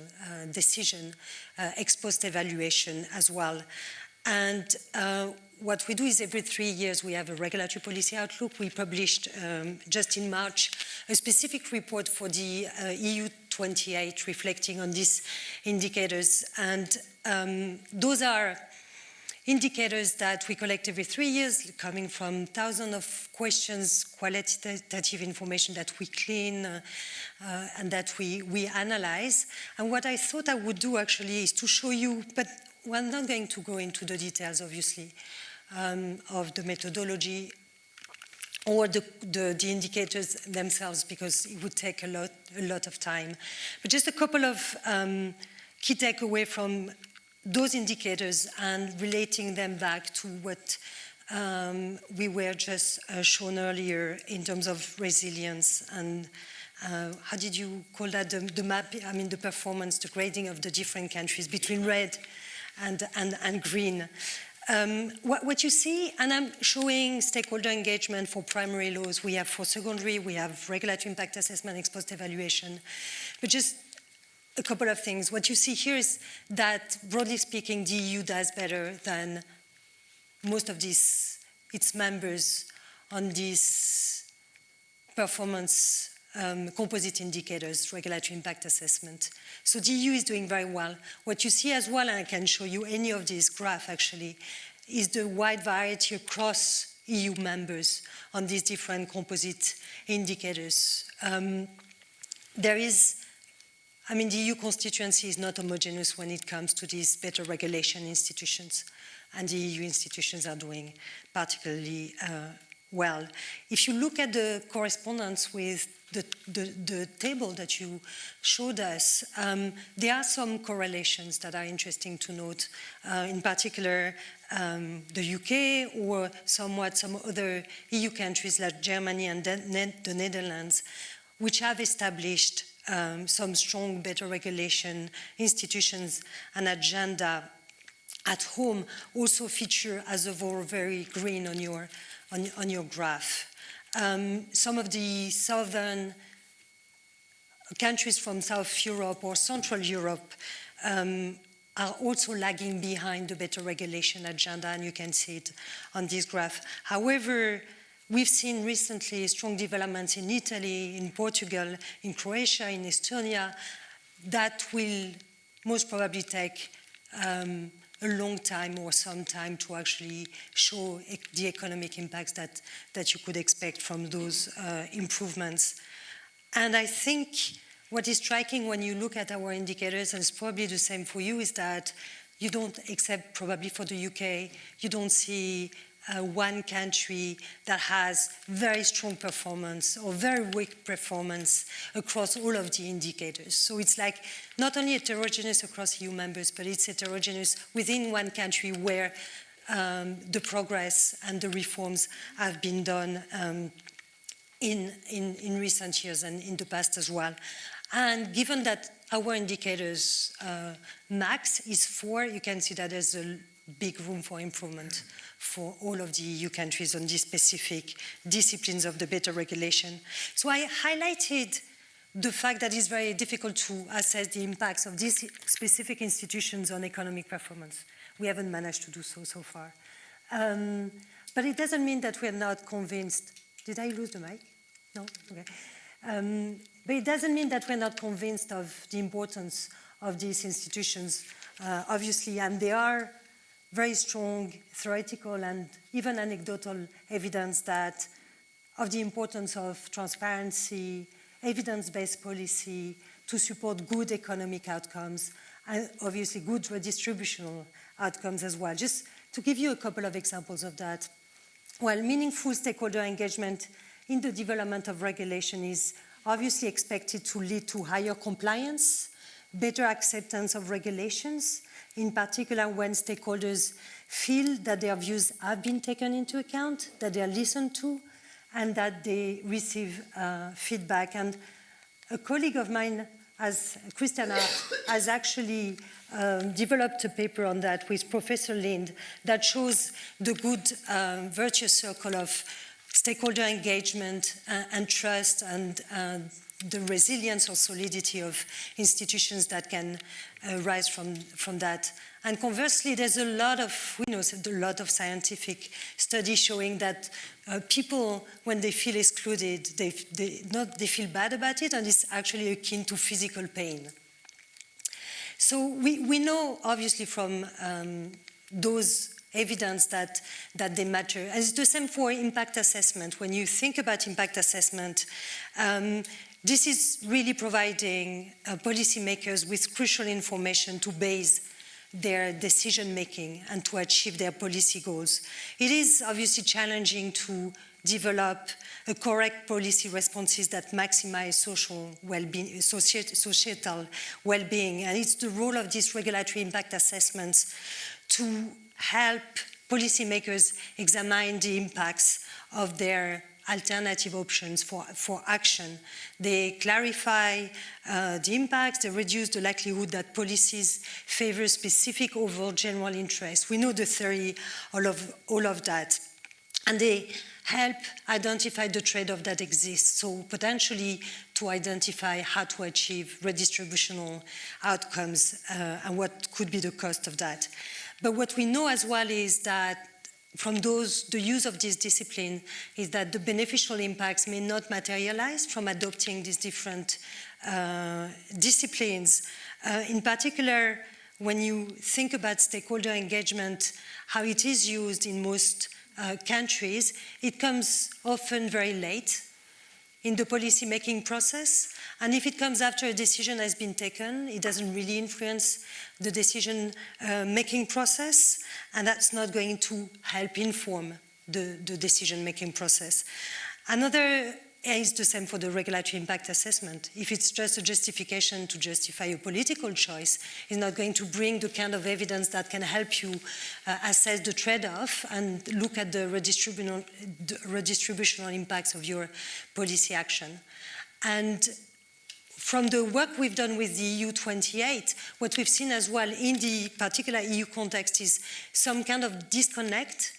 decision, ex post evaluation as well. And what we do is every 3 years we have a regulatory policy outlook. We published just in March a specific report for the EU 28 reflecting on these indicators. And those are indicators that we collect every 3 years, coming from thousands of questions, qualitative information that we clean and that we analyze. And what I thought I would do actually is to show you, but we're not going to go into the details, obviously, of the methodology or the indicators themselves, because it would take a lot of time. But just a couple of key takeaways from those indicators and relating them back to what we were just shown earlier in terms of resilience and how did you call that, the map, I mean the performance, the grading of the different countries between red and green. What you see, and I'm showing stakeholder engagement for primary laws, we have for secondary, we have regulatory impact assessment, ex post evaluation, but just a couple of things. What you see here is that, broadly speaking, the EU does better than most of its members on these performance composite indicators, regulatory impact assessment. So the EU is doing very well. What you see as well, and I can show you any of these graphs actually, is the wide variety across EU members on these different composite indicators. The EU constituency is not homogeneous when it comes to these better regulation institutions, and the EU institutions are doing particularly well. If you look at the correspondence with the table that you showed us, there are some correlations that are interesting to note, in particular the UK or some other EU countries like Germany and the Netherlands, which have established some strong better regulation institutions and agenda at home, also feature as a whole very green on your graph. Some of the southern countries from South Europe or Central Europe are also lagging behind the better regulation agenda, and you can see it on this graph. However, we've seen recently strong developments in Italy, in Portugal, in Croatia, in Estonia, that will most probably take a long time or some time to actually show the economic impacts that you could expect from those improvements. And I think what is striking when you look at our indicators, and it's probably the same for you, is that you don't, except probably for the UK, you don't see one country that has very strong performance or very weak performance across all of the indicators. So it's like not only heterogeneous across EU members, but it's heterogeneous within one country where the progress and the reforms have been done in recent years and in the past as well. And given that our indicators max is 4, you can see that there's a big room for improvement for all of the EU countries on these specific disciplines of the better regulation. So I highlighted the fact that it's very difficult to assess the impacts of these specific institutions on economic performance. We haven't managed to do so far. But it doesn't mean that we're not convinced. Did I lose the mic? No? Okay. But it doesn't mean that we're not convinced of the importance of these institutions, obviously, and they are very strong theoretical and even anecdotal evidence that of the importance of transparency, evidence-based policy to support good economic outcomes and obviously good redistributional outcomes as well. Just to give you a couple of examples of that. Well, meaningful stakeholder engagement in the development of regulation is obviously expected to lead to higher compliance, better acceptance of regulations, in particular when stakeholders feel that their views have been taken into account, that they are listened to, and that they receive feedback. And a colleague of mine, as Christiana, has actually developed a paper on that with Professor Lind that shows the good virtuous circle of stakeholder engagement and trust and the resilience or solidity of institutions that can rise from that. And conversely, there's a lot of scientific studies showing that people, when they feel excluded, they feel bad about it, and it's actually akin to physical pain. So we know, obviously, from those evidence that they matter. And it's the same for impact assessment. When you think about impact assessment, this is really providing policymakers with crucial information to base their decision-making and to achieve their policy goals. It is obviously challenging to develop a correct policy responses that maximize social well-being, societal well-being. And it's the role of these regulatory impact assessments to help policymakers examine the impacts of their alternative options for action. They clarify the impacts, they reduce the likelihood that policies favor specific over general interests. We know the theory, all of that. And they help identify the trade-off that exists, so potentially to identify how to achieve redistributional outcomes and what could be the cost of that. But what we know as well is that from the use of this discipline is that the beneficial impacts may not materialize from adopting these different disciplines. In particular, when you think about stakeholder engagement, how it is used in most countries, it comes often very late in the policy-making process. And if it comes after a decision has been taken, it doesn't really influence the decision-making process, and that's not going to help inform the decision-making process. Another is the same for the regulatory impact assessment. If it's just a justification to justify a political choice, it's not going to bring the kind of evidence that can help you assess the trade-off and look at the redistributional impacts of your policy action. And from the work we've done with the EU 28, what we've seen as well in the particular EU context is some kind of disconnect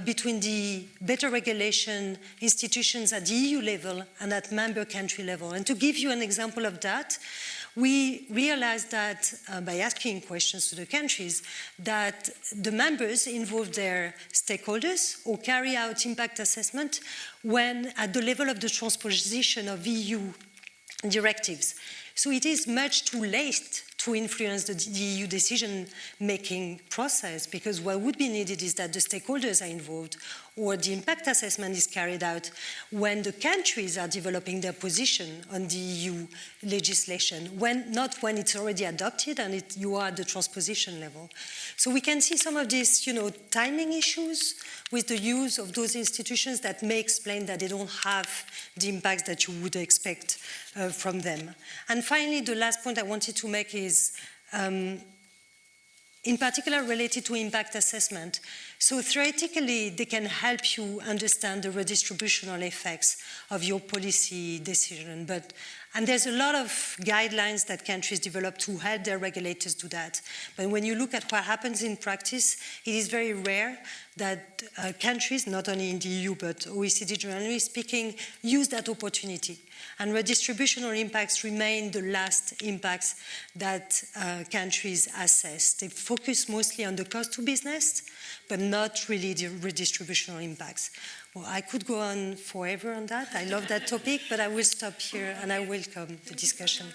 between the better regulation institutions at the EU level and at member country level. And to give you an example of that, we realized that by asking questions to the countries, that the members involve their stakeholders or carry out impact assessment when at the level of the transposition of EU directives. So it is much too late to influence the EU decision-making process, because what would be needed is that the stakeholders are involved or the impact assessment is carried out when the countries are developing their position on the EU legislation, not when it's already adopted and you are at the transposition level. So we can see some of these, timing issues with the use of those institutions that may explain that they don't have the impacts that you would expect from them. And finally, the last point I wanted to make is in particular related to impact assessment. So theoretically, they can help you understand the redistributional effects of your policy decision. And there's a lot of guidelines that countries develop to help their regulators do that. But when you look at what happens in practice, it is very rare that countries, not only in the EU, but OECD generally speaking, use that opportunity. And redistributional impacts remain the last impacts that countries assess. They focus mostly on the cost to business, but not really the redistributional impacts. Well, I could go on forever on that. I love that topic, but I will stop here and I welcome the discussion.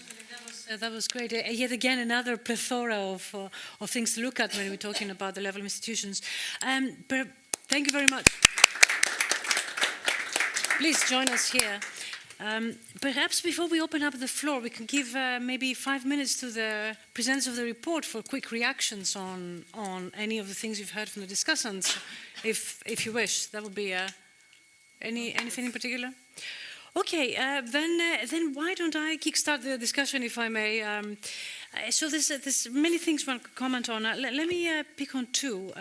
That was great. Yet again, another plethora of things to look at when we're talking about the level of institutions. Thank you very much. Please join us here. Perhaps before we open up the floor, we can give maybe 5 minutes to the presenters of the report for quick reactions on any of the things you've heard from the discussants, if you wish. That would be anything in particular? Okay, then why don't I kickstart the discussion, if I may? So there's many things one could comment on. Let me pick on two.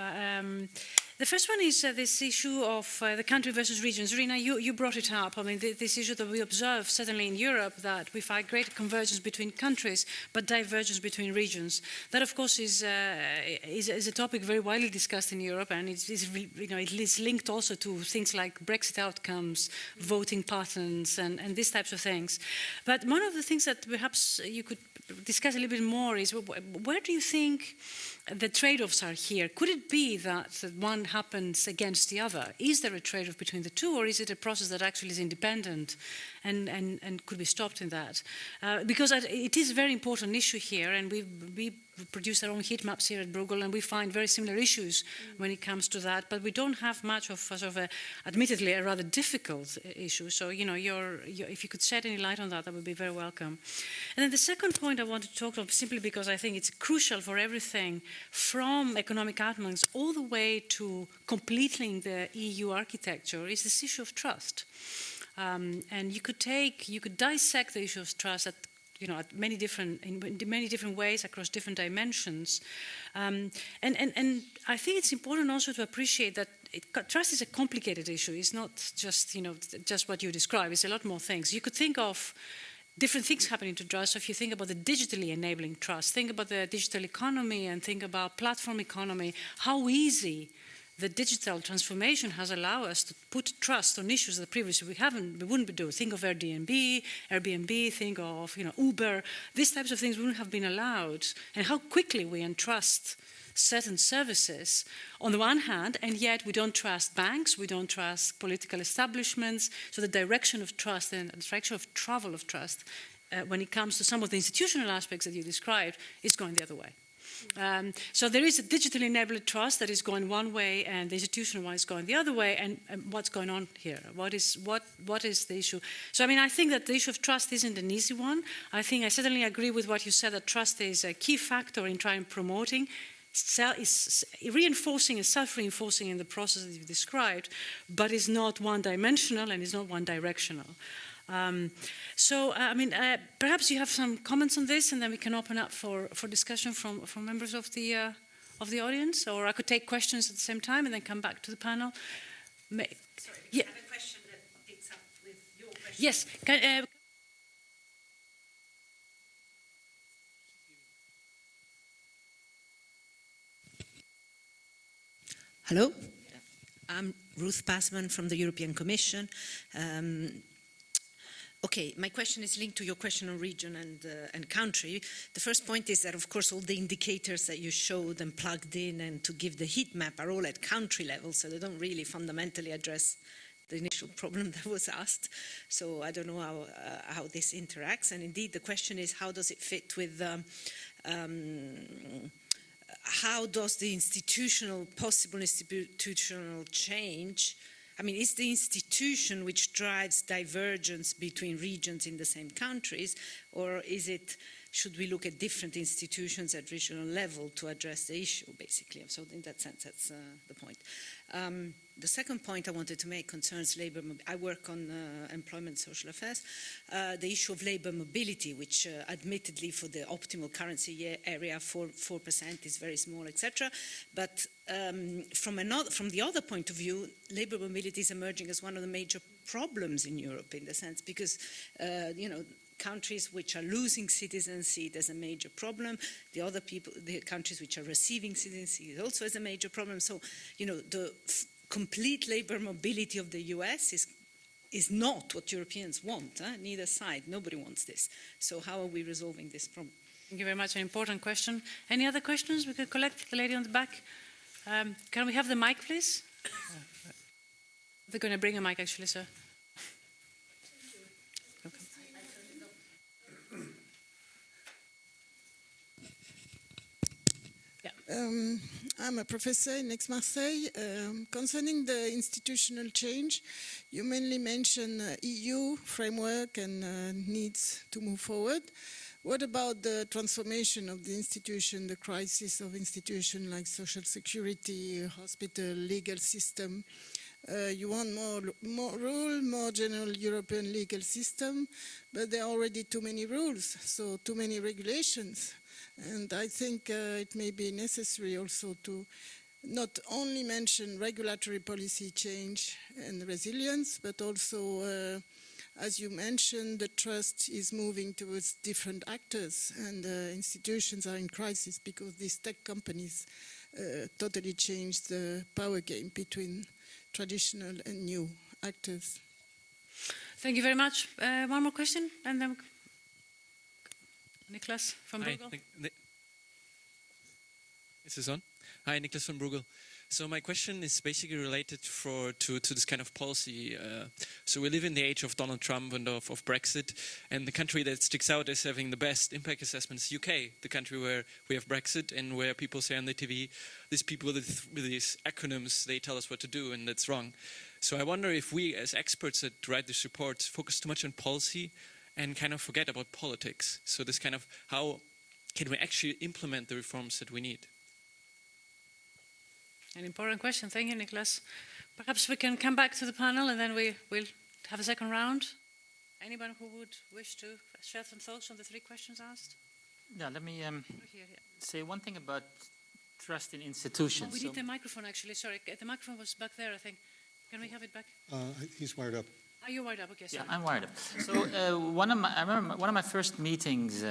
The first one is this issue of the country versus regions. Rina, you brought it up. I mean, this issue that we observe, certainly in Europe, that we find greater convergence between countries, but divergence between regions. That, of course, is a topic very widely discussed in Europe, and it is linked also to things like Brexit outcomes, voting patterns, and these types of things. But one of the things that perhaps you could discuss a little bit more is, where do you think the trade-offs are here? Could it be that one happens against the other? Is there a trade-off between the two, or is it a process that actually is independent and could be stopped in that? Because it is a very important issue here, and we produce our own heat maps here at Bruegel, and we find very similar issues when it comes to that, but we don't have much of sort of admittedly, a rather difficult issue. So, if you could shed any light on that, that would be very welcome. And then the second point I want to talk about, simply because I think it's crucial for everything from economic outcomes all the way to completing the EU architecture, is this issue of trust. And you could dissect the issue of trust at many different ways across different dimensions, and I think it's important also to appreciate that trust is a complicated issue. It's not just just what you describe. It's a lot more things. You could think of different things happening to trust. So if you think about the digitally enabling trust, think about the digital economy, and think about platform economy. How easy the digital transformation has allowed us to put trust on issues that previously we wouldn't be doing. Think of Airbnb, think of Uber. These types of things wouldn't have been allowed. And how quickly we entrust certain services on the one hand, and yet we don't trust banks, we don't trust political establishments. So the direction of trust and the direction of travel of trust, when it comes to some of the institutional aspects that you described, is going the other way. So there is a digitally enabled trust that is going one way, and the institutional one is going the other way. And what's going on here? What is the issue? So I think that the issue of trust isn't an easy one. I certainly agree with what you said, that trust is a key factor in trying promoting, is reinforcing and self-reinforcing in the process that you described, but is not one-dimensional and is not one-directional. Perhaps you have some comments on this, and then we can open up for discussion from members of the audience, or I could take questions at the same time and then come back to the panel. Sorry, I have a question that picks up with your question. Yes. Hello, I'm Ruth Passman from the European Commission. Okay, my question is linked to your question on region and country. The first point is that, of course, all the indicators that you showed and plugged in and to give the heat map are all at country level, so they don't really fundamentally address the initial problem that was asked. So I don't know how this interacts. And indeed, the question is, how does it fit with how does the possible institutional change, is the institution which drives divergence between regions in the same countries, or should we look at different institutions at regional level to address the issue, basically? So in that sense, that's the point. The second point I wanted to make concerns labor. I work on employment social affairs. The issue of labor mobility, which admittedly for the optimal currency area, 4% is very small, etc. But from the other point of view, labor mobility is emerging as one of the major problems in Europe, in the sense because countries which are losing citizens see it as a major problem. The countries which are receiving citizens see it also as a major problem. So, the complete labor mobility of the US is not what Europeans want. Neither side. Nobody wants this. So how are we resolving this problem? Thank you very much. An important question. Any other questions we could collect? The lady on the back. Can we have the mic, please? They're going to bring a mic, actually, sir. I'm a professor in Aix-Marseille. Concerning the institutional change, you mainly mention EU framework and needs to move forward. What about the transformation of the institution, the crisis of institutions like social security, hospital, legal system? You want more rule, more general European legal system, but there are already too many rules, so too many regulations. And I think it may be necessary also to not only mention regulatory policy change and resilience, but also, as you mentioned, the trust is moving towards different actors, and institutions are in crisis because these tech companies totally changed the power game between traditional and new actors. Thank you very much. One more question, and then Niklas from Hi, Bruegel. Is this on? Hi, Niklas from Bruegel. So my question is basically related to this kind of policy. So we live in the age of Donald Trump and of Brexit, and the country that sticks out as having the best impact assessment is UK, the country where we have Brexit and where people say on the TV, these people with these acronyms, they tell us what to do, and that's wrong. So I wonder if we, as experts that write this report, focus too much on policy and kind of forget about politics. So this kind of, how can we actually implement the reforms that we need? An important question. Thank you, Niklas. Perhaps we can come back to the panel and then we'll have a second round. Anyone who would wish to share some thoughts on the three questions asked? Yeah, let me Here, say one thing about trust in institutions. Oh, we need the microphone, actually. Sorry, the microphone was back there, I think. Can we have it back? He's wired up. Are you wired up? Okay, sorry. Yeah, I'm wired up. So I remember one of my first meetings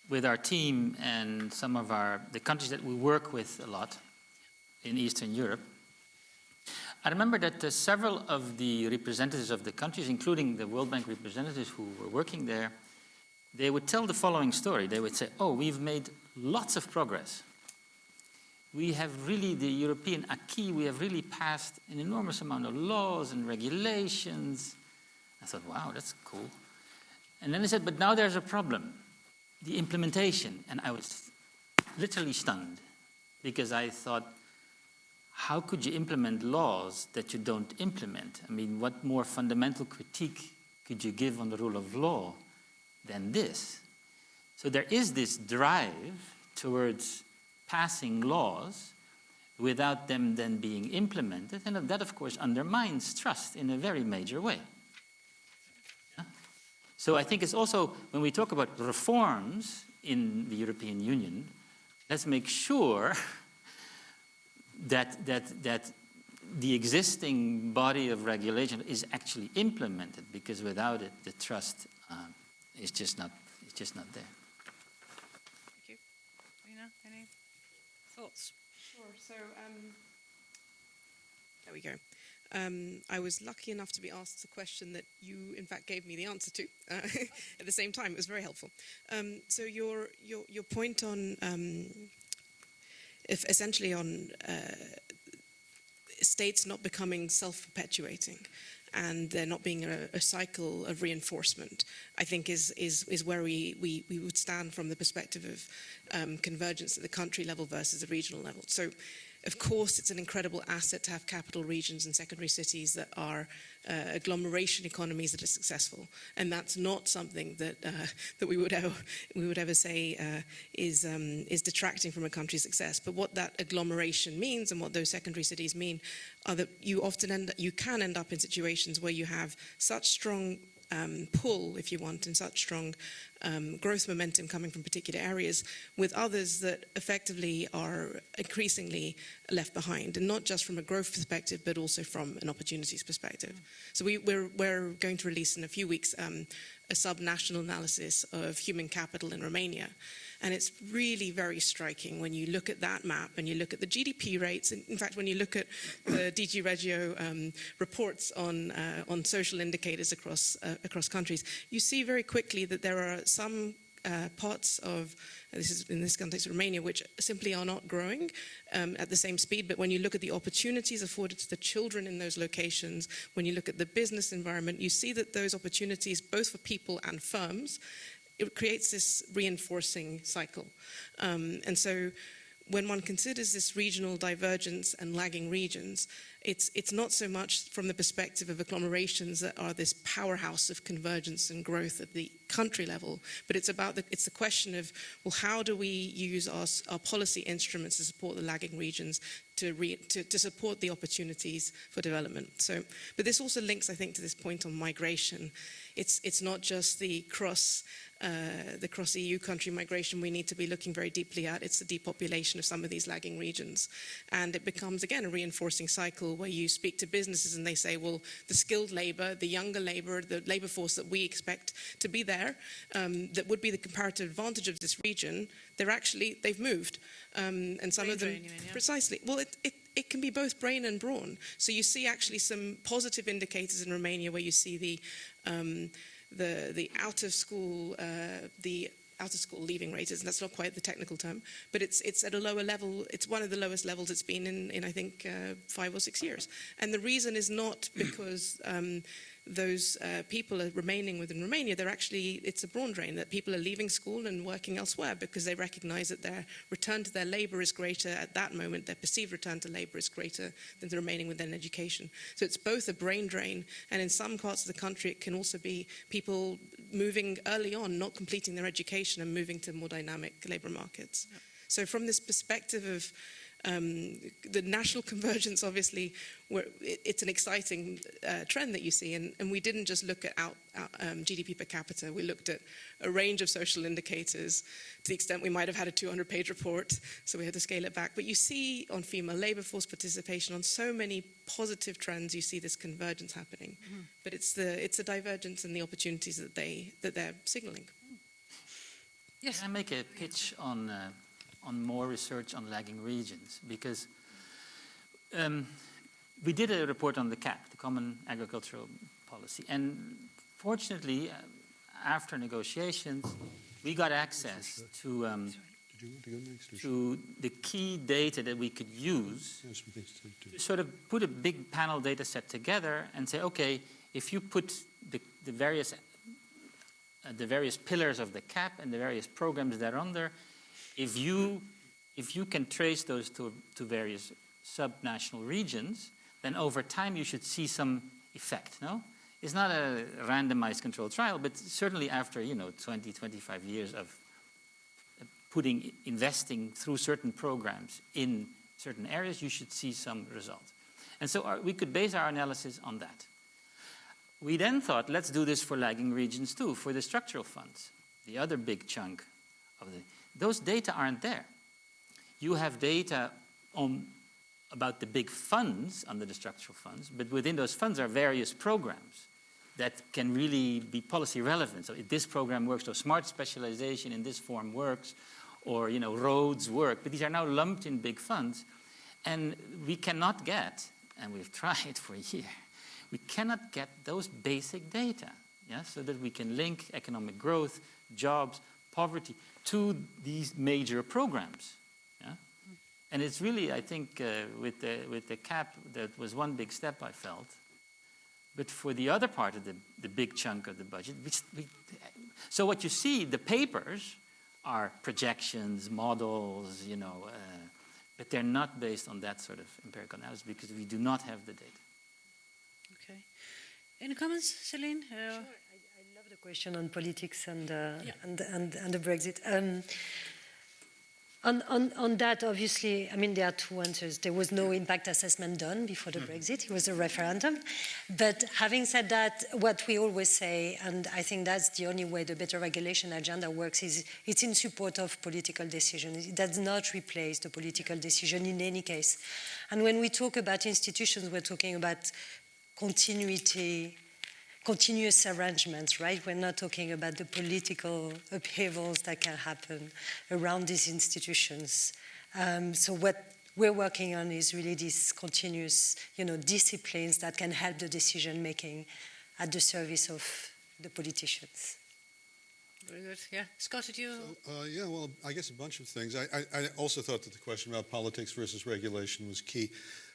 with our team and some of the countries that we work with a lot in Eastern Europe. I remember that several of the representatives of the countries, including the World Bank representatives who were working there, they would tell the following story. They would say, oh, we've made lots of progress. We have really, the European acquis, we have really passed an enormous amount of laws and regulations. I thought, wow, that's cool. And then they said, but now there's a problem, the implementation. And I was literally stunned because I thought, how could you implement laws that you don't implement? I mean, what more fundamental critique could you give on the rule of law than this? So there is this drive towards passing laws without them then being implemented, and that, of course, undermines trust in a very major way. So I think it's also, when we talk about reforms in the European Union, let's make sure that the existing body of regulation is actually implemented, because without it, the trust is just not there. Thank you. Rina, any thoughts? Sure. So there we go. I was lucky enough to be asked a question that you, in fact, gave me the answer to at the same time. It was very helpful. So your point on essentially on states not becoming self-perpetuating and there not being a cycle of reinforcement, I think is where we would stand from the perspective of convergence at the country level versus the regional level. So, of course, it's an incredible asset to have capital regions and secondary cities that are agglomeration economies that are successful, and that's not something that we would ever say is detracting from a country's success. But what that agglomeration means and what those secondary cities mean are that you can end up in situations where you have such strong pull, if you want, and such strong growth momentum coming from particular areas, with others that effectively are increasingly left behind, and not just from a growth perspective, but also from an opportunities perspective. So we're going to release in a few weeks a sub-national analysis of human capital in Romania. And it's really very striking when you look at that map and you look at the GDP rates. In fact, when you look at the DG Regio reports on social indicators across countries, you see very quickly that there are some parts of, this is in this context, Romania, which simply are not growing at the same speed. But when you look at the opportunities afforded to the children in those locations, when you look at the business environment, you see that those opportunities, both for people and firms, it creates this reinforcing cycle. And so when one considers this regional divergence and lagging regions, it's not so much from the perspective of agglomerations that are this powerhouse of convergence and growth at the country level, but it's the question of, well, how do we use our policy instruments to support the lagging regions, to support the opportunities for development. So, but this also links, I think, to this point on migration. It's not just the cross EU country migration we need to be looking very deeply at. It's the depopulation of some of these lagging regions. And it becomes, again, a reinforcing cycle where you speak to businesses and they say, well, the skilled labor, the younger labor, the labor force that we expect to be there, that would be the comparative advantage of this region, they've moved. And some of them, precisely. Well, it can be both brain and brawn. So you see actually some positive indicators in Romania where you see the out of school leaving rate, and that's not quite the technical term, but it's at a lower level. It's one of the lowest levels it's been in I think 5 or 6 years. And the reason is not because those people are remaining within Romania. It's a brawn drain, that people are leaving school and working elsewhere because they recognize that their return to their labor is greater at that moment. Their perceived return to labor is greater than the remaining within education. So it's both a brain drain, and in some parts of the country it can also be people moving early on, not completing their education and moving to more dynamic labor markets. Yep. So from this perspective of the national convergence, obviously, it's an exciting trend that you see. And we didn't just look at GDP per capita. We looked at a range of social indicators to the extent we might have had a 200-page report, so we had to scale it back. But you see on female labor force participation, on so many positive trends, you see this convergence happening. Mm-hmm. But it's the divergence and the opportunities that they're signaling. Yes. Can I make a pitch on more research on lagging regions? Because we did a report on the CAP, the Common Agricultural Policy, and fortunately, after negotiations, we got access to the key data that we could use to sort of put a big panel data set together and say, okay, if you put the various pillars of the CAP and the various programs that are under, if you can trace those to various subnational regions, then over time you should see some effect, no? It's not a randomized controlled trial, but certainly after, 20, 25 years of investing through certain programs in certain areas, you should see some result. And so we could base our analysis on that. We then thought, let's do this for lagging regions too, for the structural funds, the other big chunk of those data aren't there. You have data about the big funds under the structural funds, but within those funds are various programs that can really be policy relevant. So if this program works, so smart specialization in this form works, or roads work, but these are now lumped in big funds, and we cannot get, and we've tried for a year, we cannot get those basic data, so that we can link economic growth, jobs, poverty to these major programs. And it's really, I think, with the CAP, that was one big step I felt. But for the other part of the big chunk of the budget, so what you see, the papers are projections, models, but they're not based on that sort of empirical analysis because we do not have the data. Okay. Any comments, Celine? Sure. I love the question on politics and the Brexit. On that, obviously, there are two answers. There was no impact assessment done before the Brexit. It was a referendum. But having said that, what we always say, and I think that's the only way the better regulation agenda works, is it's in support of political decision. It does not replace the political decision in any case. And when we talk about institutions, we're talking about continuous arrangements, right? We're not talking about the political upheavals that can happen around these institutions. So what we're working on is really these continuous, disciplines that can help the decision making at the service of the politicians. Very good. Yeah, Scott, did you? Well, I guess a bunch of things. I also thought that the question about politics versus regulation was key.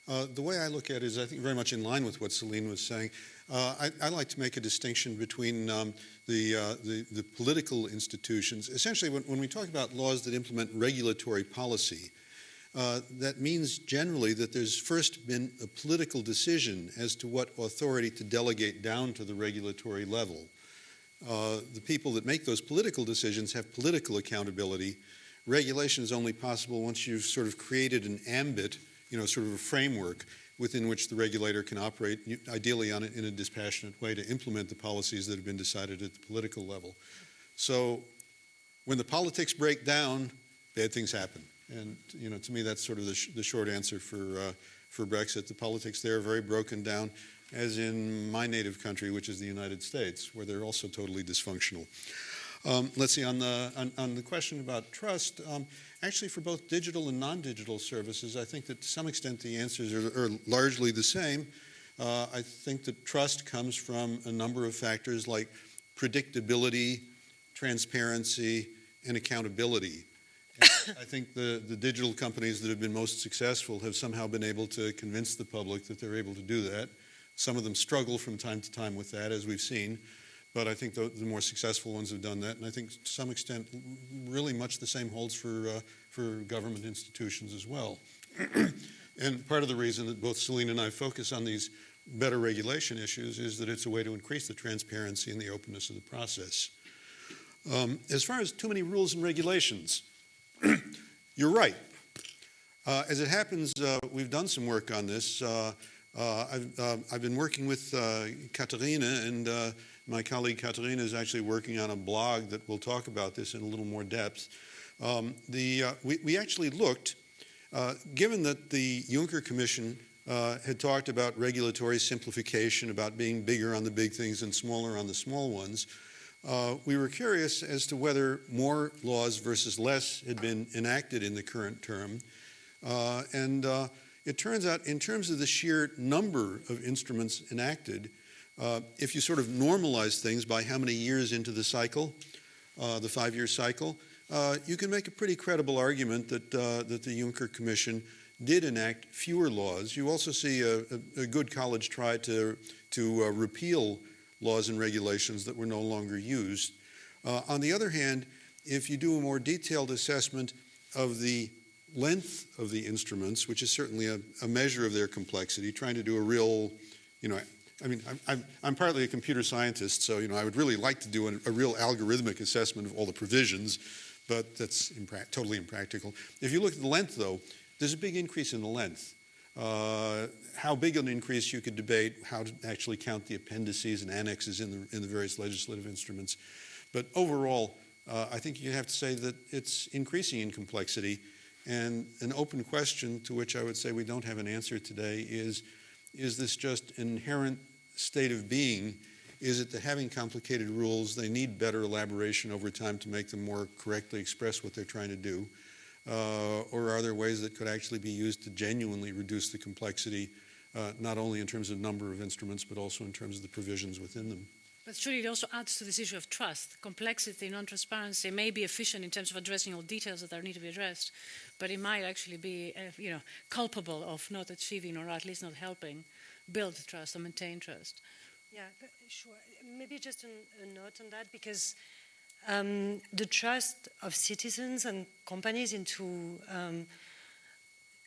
The way I look at it is, I think, very much in line with what Celine was saying. I like to make a distinction between the political institutions. Essentially, when we talk about laws that implement regulatory policy, that means generally that there's first been a political decision as to what authority to delegate down to the regulatory level. The people that make those political decisions have political accountability. Regulation is only possible once you've sort of created an ambit, sort of a framework within which the regulator can operate, ideally in a dispassionate way, to implement the policies that have been decided at the political level. So when the politics break down, bad things happen. And to me, that's sort of the short answer for Brexit. The politics there are very broken down, as in my native country, which is the United States, where they're also totally dysfunctional. Let's see, on the question about trust, actually for both digital and non-digital services, I think that to some extent the answers are largely the same. I think that trust comes from a number of factors like predictability, transparency, and accountability. And I think the digital companies that have been most successful have somehow been able to convince the public that they're able to do that. Some of them struggle from time to time with that, as we've seen. But I think the more successful ones have done that, and I think to some extent, really much the same holds for government institutions as well. And part of the reason that both Celine and I focus on these better regulation issues is that it's a way to increase the transparency and the openness of the process. As far as too many rules and regulations, you're right. As it happens, we've done some work on this. I've been working with Katarina, and my colleague Katarina is actually working on a blog that will talk about this in a little more depth. We actually looked, given that the Juncker Commission had talked about regulatory simplification, about being bigger on the big things and smaller on the small ones, we were curious as to whether more laws versus less had been enacted in the current term. And it turns out, in terms of the sheer number of instruments enacted, if you sort of normalize things by how many years into the cycle, the 5-year cycle, you can make a pretty credible argument that the Juncker Commission did enact fewer laws. You also see a good college try to repeal laws and regulations that were no longer used. On the other hand, if you do a more detailed assessment of the length of the instruments, which is certainly a measure of their complexity, trying to do a real, I'm partly a computer scientist, so I would really like to do a real algorithmic assessment of all the provisions, but that's totally impractical. If you look at the length, though, there's a big increase in the length. How big an increase you could debate, how to actually count the appendices and annexes in the various legislative instruments. But overall, I think you have to say that it's increasing in complexity. And an open question to which I would say we don't have an answer today is this just an inherent state of being? Is it that having complicated rules, they need better elaboration over time to make them more correctly express what they're trying to do? Or are there ways that could actually be used to genuinely reduce the complexity, not only in terms of number of instruments, but also in terms of the provisions within them? But surely it also adds to this issue of trust. Complexity, non-transparency may be efficient in terms of addressing all details that need to be addressed, but it might actually be, culpable of not achieving or at least not helping build trust or maintain trust. Yeah, sure. Maybe just a note on that, because the trust of citizens and companies into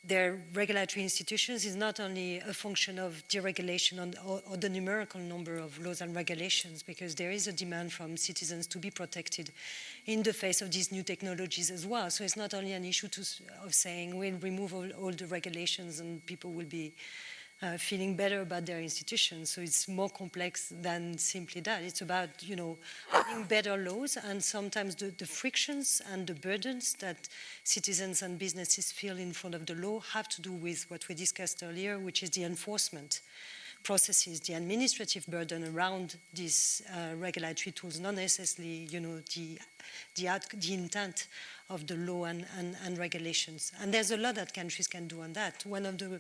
their regulatory institutions is not only a function of deregulation or the numerical number of laws and regulations, because there is a demand from citizens to be protected in the face of these new technologies as well. So it's not only an issue of saying we'll remove all the regulations and people will be feeling better about their institutions. So it's more complex than simply that. It's about, having better laws, and sometimes the frictions and the burdens that citizens and businesses feel in front of the law have to do with what we discussed earlier, which is the enforcement processes, the administrative burden around these regulatory tools, not necessarily, the intent of the law and regulations. And there's a lot that countries can do on that. One of the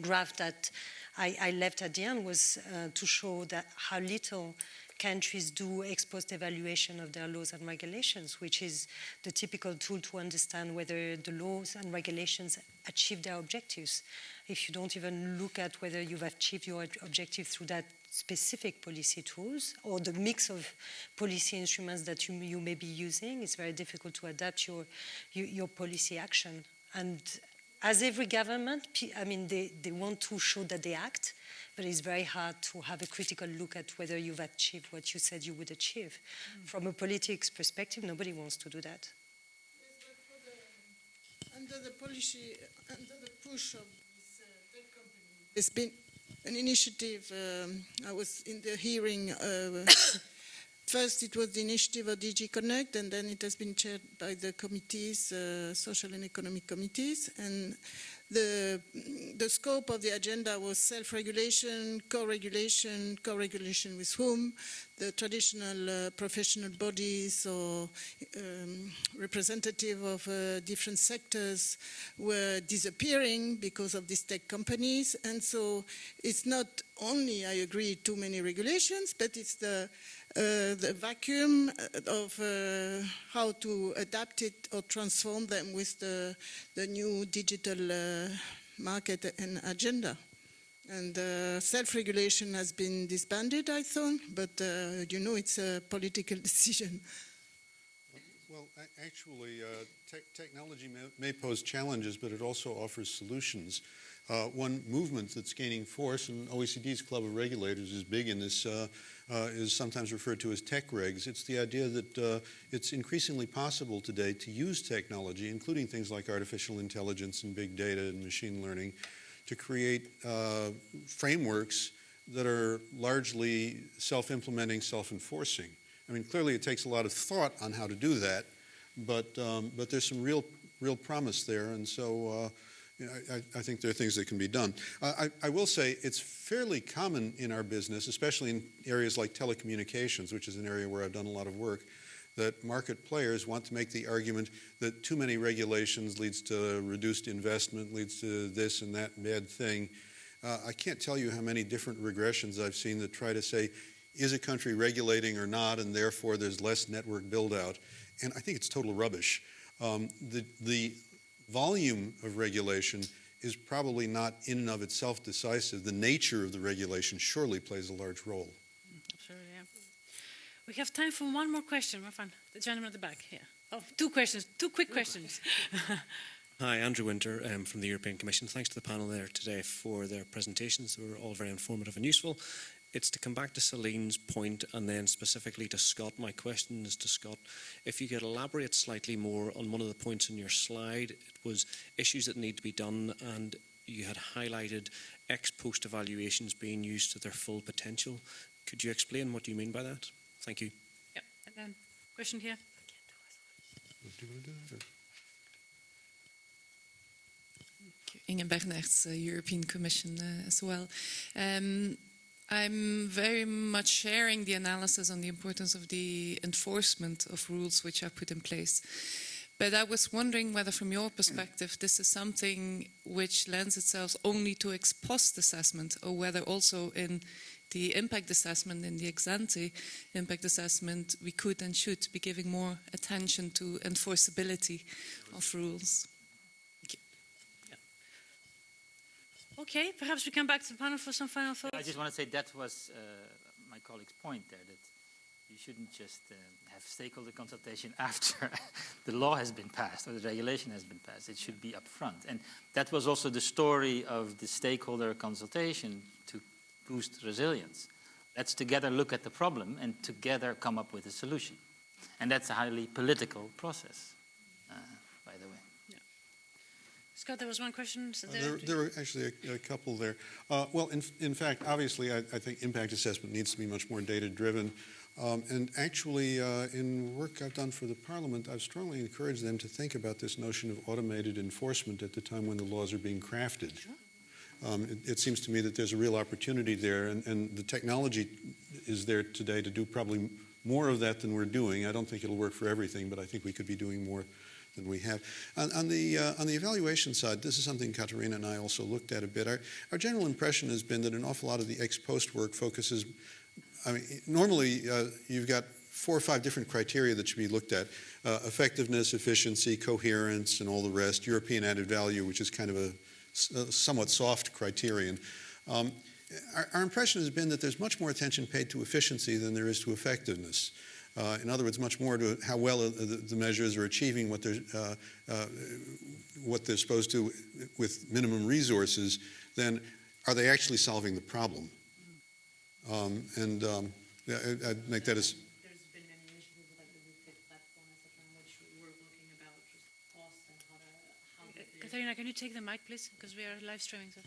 graph that I left at the end was to show that how little countries do ex post evaluation of their laws and regulations, which is the typical tool to understand whether the laws and regulations achieve their objectives. If you don't even look at whether you've achieved your objective through that specific policy tools or the mix of policy instruments that you may be using, it's very difficult to adapt your policy action. And as every government, they want to show that they act, but it's very hard to have a critical look at whether you've achieved what you said you would achieve. From a politics perspective, nobody wants to do that. Under the policy, under the push of this tech company, there's been an initiative. I was in the hearing. First, it was the initiative of DG Connect, and then it has been chaired by the committees, social and economic committees. And the scope of the agenda was self-regulation, co-regulation, co-regulation with whom, the traditional professional bodies or representative of different sectors were disappearing because of these tech companies. And so it's not only, I agree, too many regulations, but it's the vacuum of how to adapt it or transform them with the new digital market and agenda. And self-regulation has been disbanded, I thought, but it's a political decision. Well, actually, technology may pose challenges, but it also offers solutions. One movement that's gaining force, and OECD's Club of Regulators is big in this, is sometimes referred to as tech regs. It's the idea that it's increasingly possible today to use technology, including things like artificial intelligence and big data and machine learning, to create frameworks that are largely self-implementing, self-enforcing. I mean, clearly it takes a lot of thought on how to do that, but there's some real promise there, and so I think there are things that can be done. I will say it's fairly common in our business, especially in areas like telecommunications, which is an area where I've done a lot of work, that market players want to make the argument that too many regulations leads to reduced investment, leads to this and that bad thing. I can't tell you how many different regressions I've seen that try to say, is a country regulating or not, and therefore there's less network build-out. And I think it's total rubbish. The volume of regulation is probably not in and of itself decisive. The nature of the regulation surely plays a large role. Absolutely, yeah. We have time for one more question. The gentleman at the back here. Oh, two questions, two quick questions. Hi, Andrew Winter from the European Commission. Thanks to the panel there today for their presentations. They were all very informative and useful. It's to come back to Celine's point and then specifically to Scott. My question is to Scott. If you could elaborate slightly more on one of the points in your slide, it was issues that need to be done, and you had highlighted ex-post evaluations being used to their full potential. Could you explain what you mean by that? Thank you. Yeah, and then question here. Inge Bernerts, European Commission as well. I'm very much sharing the analysis on the importance of the enforcement of rules which are put in place. But I was wondering whether from your perspective this is something which lends itself only to ex post assessment, or whether also in the impact assessment, in the ex ante impact assessment, we could and should be giving more attention to enforceability of rules. Okay, perhaps we come back to the panel for some final thoughts. I just want to say that was my colleague's point there, that you shouldn't just have stakeholder consultation after the law has been passed or the regulation has been passed. It should be up front. And that was also the story of the stakeholder consultation to boost resilience. Let's together look at the problem and together come up with a solution. And that's a highly political process, by the way. Scott, there was one question. There were actually a couple there. Well, in fact, obviously, I think impact assessment needs to be much more data-driven. And actually, in work I've done for the Parliament, I've strongly encouraged them to think about this notion of automated enforcement at the time when the laws are being crafted. It seems to me that there's a real opportunity there, and the technology is there today to do probably more of that than we're doing. I don't think it'll work for everything, but I think we could be doing more than we have. On the evaluation side, this is something Katarina and I also looked at a bit. Our general impression has been that an awful lot of the ex-post work focuses, I mean, normally you've got 4 or 5 different criteria that should be looked at. Effectiveness, efficiency, coherence, and all the rest. European added value, which is kind of a somewhat soft criterion. Our impression has been that there's much more attention paid to efficiency than there is to effectiveness. In other words, much more to how well the measures are achieving what they're supposed to with minimum resources, then are they actually solving the problem? I'd make that as... There's been many initiatives like the refit platform, etc., in which we're looking about just cost and how Katharina, can you take the mic, please? Because we are live streaming. So.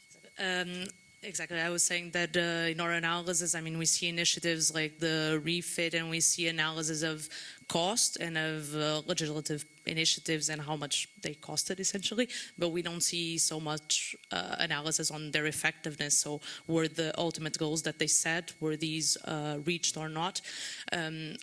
Exactly. I was saying that in our analysis, I mean, we see initiatives like the refit, and we see analysis of cost and of legislative initiatives and how much they costed, essentially. But we don't see so much analysis on their effectiveness. So were the ultimate goals that they set, were these reached or not?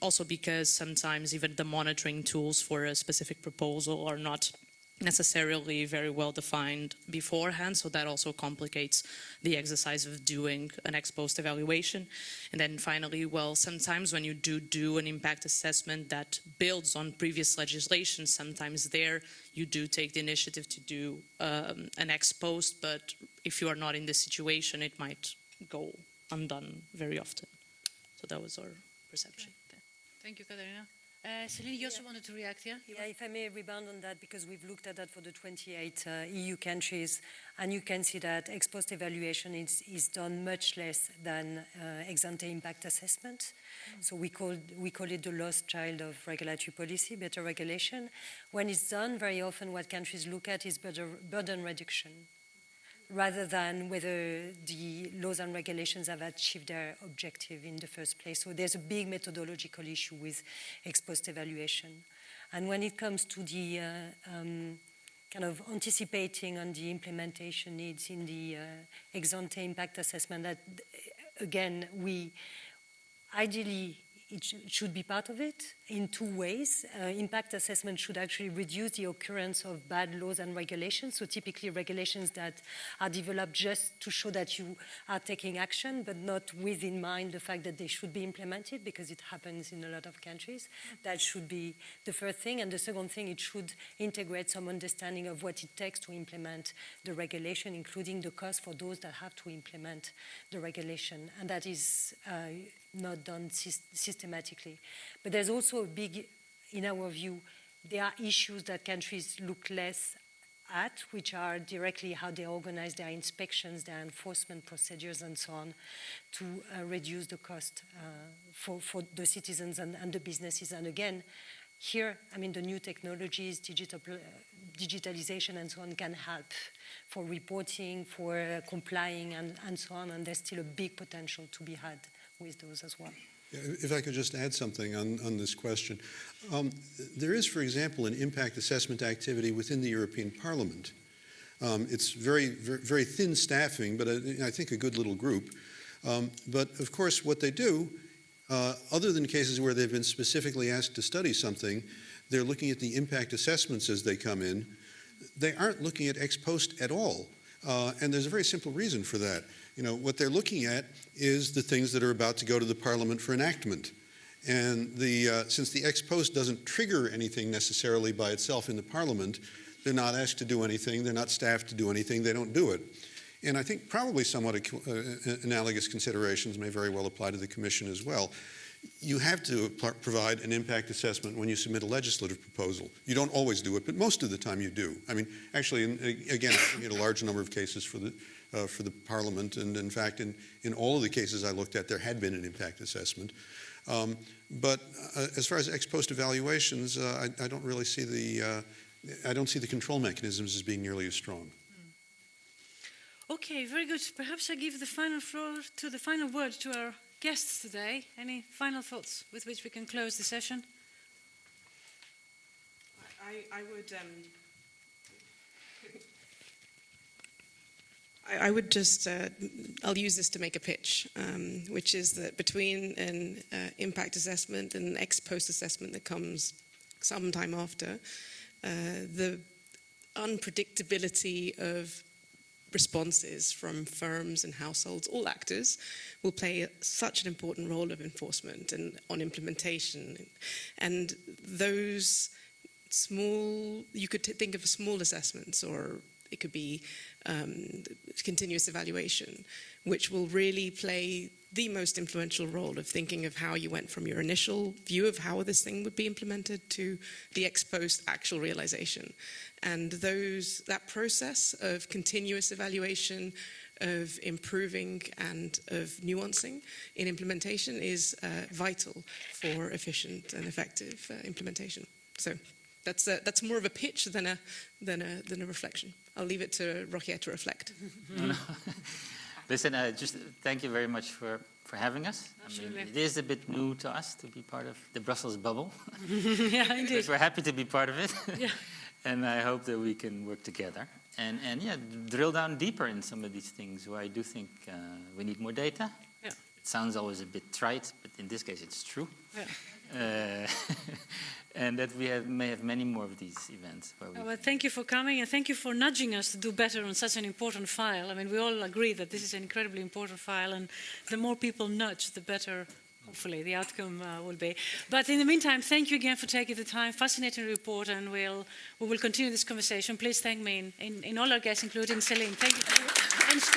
Also because sometimes even the monitoring tools for a specific proposal are not necessarily very well defined beforehand, so that also complicates the exercise of doing an ex post evaluation. And then finally, well, sometimes when you do an impact assessment that builds on previous legislation, sometimes there you do take the initiative to do an ex post, but if you are not in this situation, it might go undone very often. So that was our perception. Okay. Thank you, Katharina. Celine, you also wanted to react, yeah? Yeah, if I may rebound on that, because we've looked at that for the 28 EU countries, and you can see that ex post evaluation is done much less than ex ante impact assessment. So we call it the lost child of regulatory policy, better regulation. When it's done, very often what countries look at is burden reduction, rather than whether the laws and regulations have achieved their objective in the first place. So there's a big methodological issue with ex post evaluation. And when it comes to the kind of anticipating on the implementation needs in the ex ante impact assessment, that again, ideally, it should be part of it in two ways. Impact assessment should actually reduce the occurrence of bad laws and regulations. So typically regulations that are developed just to show that you are taking action, but not with in mind the fact that they should be implemented, because it happens in a lot of countries. That should be the first thing. And the second thing, it should integrate some understanding of what it takes to implement the regulation, including the cost for those that have to implement the regulation. And that is not done systematically. But there's also a big, in our view, there are issues that countries look less at, which are directly how they organize their inspections, their enforcement procedures, and so on, to reduce the cost for the citizens and the businesses. And again, here, I mean, the new technologies, digitalization and so on can help for reporting, for complying, and so on, and there's still a big potential to be had with those as well. If I could just add something on this question. There is, for example, an impact assessment activity within the European Parliament. It's very, very thin staffing, but I think a good little group. But of course, what they do, other than cases where they've been specifically asked to study something, they're looking at the impact assessments as they come in. They aren't looking at ex post at all. And there's a very simple reason for that. You know, what they're looking at is the things that are about to go to the Parliament for enactment. And since the ex post doesn't trigger anything necessarily by itself in the Parliament, they're not asked to do anything, they're not staffed to do anything, they don't do it. And I think probably somewhat analogous considerations may very well apply to the Commission as well. You have to provide an impact assessment when you submit a legislative proposal. You don't always do it, but most of the time you do. I mean, actually, again, I think in a large number of cases for the Parliament, and in fact, in all of the cases I looked at, there had been an impact assessment. But as far as ex post evaluations, I don't really see the control mechanisms as being nearly as strong. Okay, very good. Perhaps I give the final floor to the final word to our guests today. Any final thoughts with which we can close the session? I would just, I'll use this to make a pitch, which is that between an impact assessment and an ex post assessment that comes sometime after, the unpredictability of responses from firms and households, all actors, will play such an important role of enforcement and on implementation. And those small, you could think of small assessments, or it could be continuous evaluation, which will really play the most influential role of thinking of how you went from your initial view of how this thing would be implemented to the ex post actual realization. And that process of continuous evaluation, of improving and of nuancing in implementation is vital for efficient and effective implementation. So that's more of a pitch than a reflection. I'll leave it to Rogier to reflect. Listen, just thank you very much for having us. Absolutely. I mean, it is a bit new to us to be part of the Brussels bubble. Yeah, indeed. But we're happy to be part of it. Yeah. And I hope that we can work together and yeah, drill down deeper in some of these things where I do think we need more data. Yeah. It sounds always a bit trite, but in this case it's true. Yeah. And that we may have many more of these events. Where we Well, thank you for coming, and thank you for nudging us to do better on such an important file. I mean, we all agree that this is an incredibly important file, and the more people nudge, the better, hopefully, the outcome will be. But in the meantime, thank you again for taking the time. Fascinating report, and we will continue this conversation. Please thank me in all our guests, including Celine. Thank you. And Scott.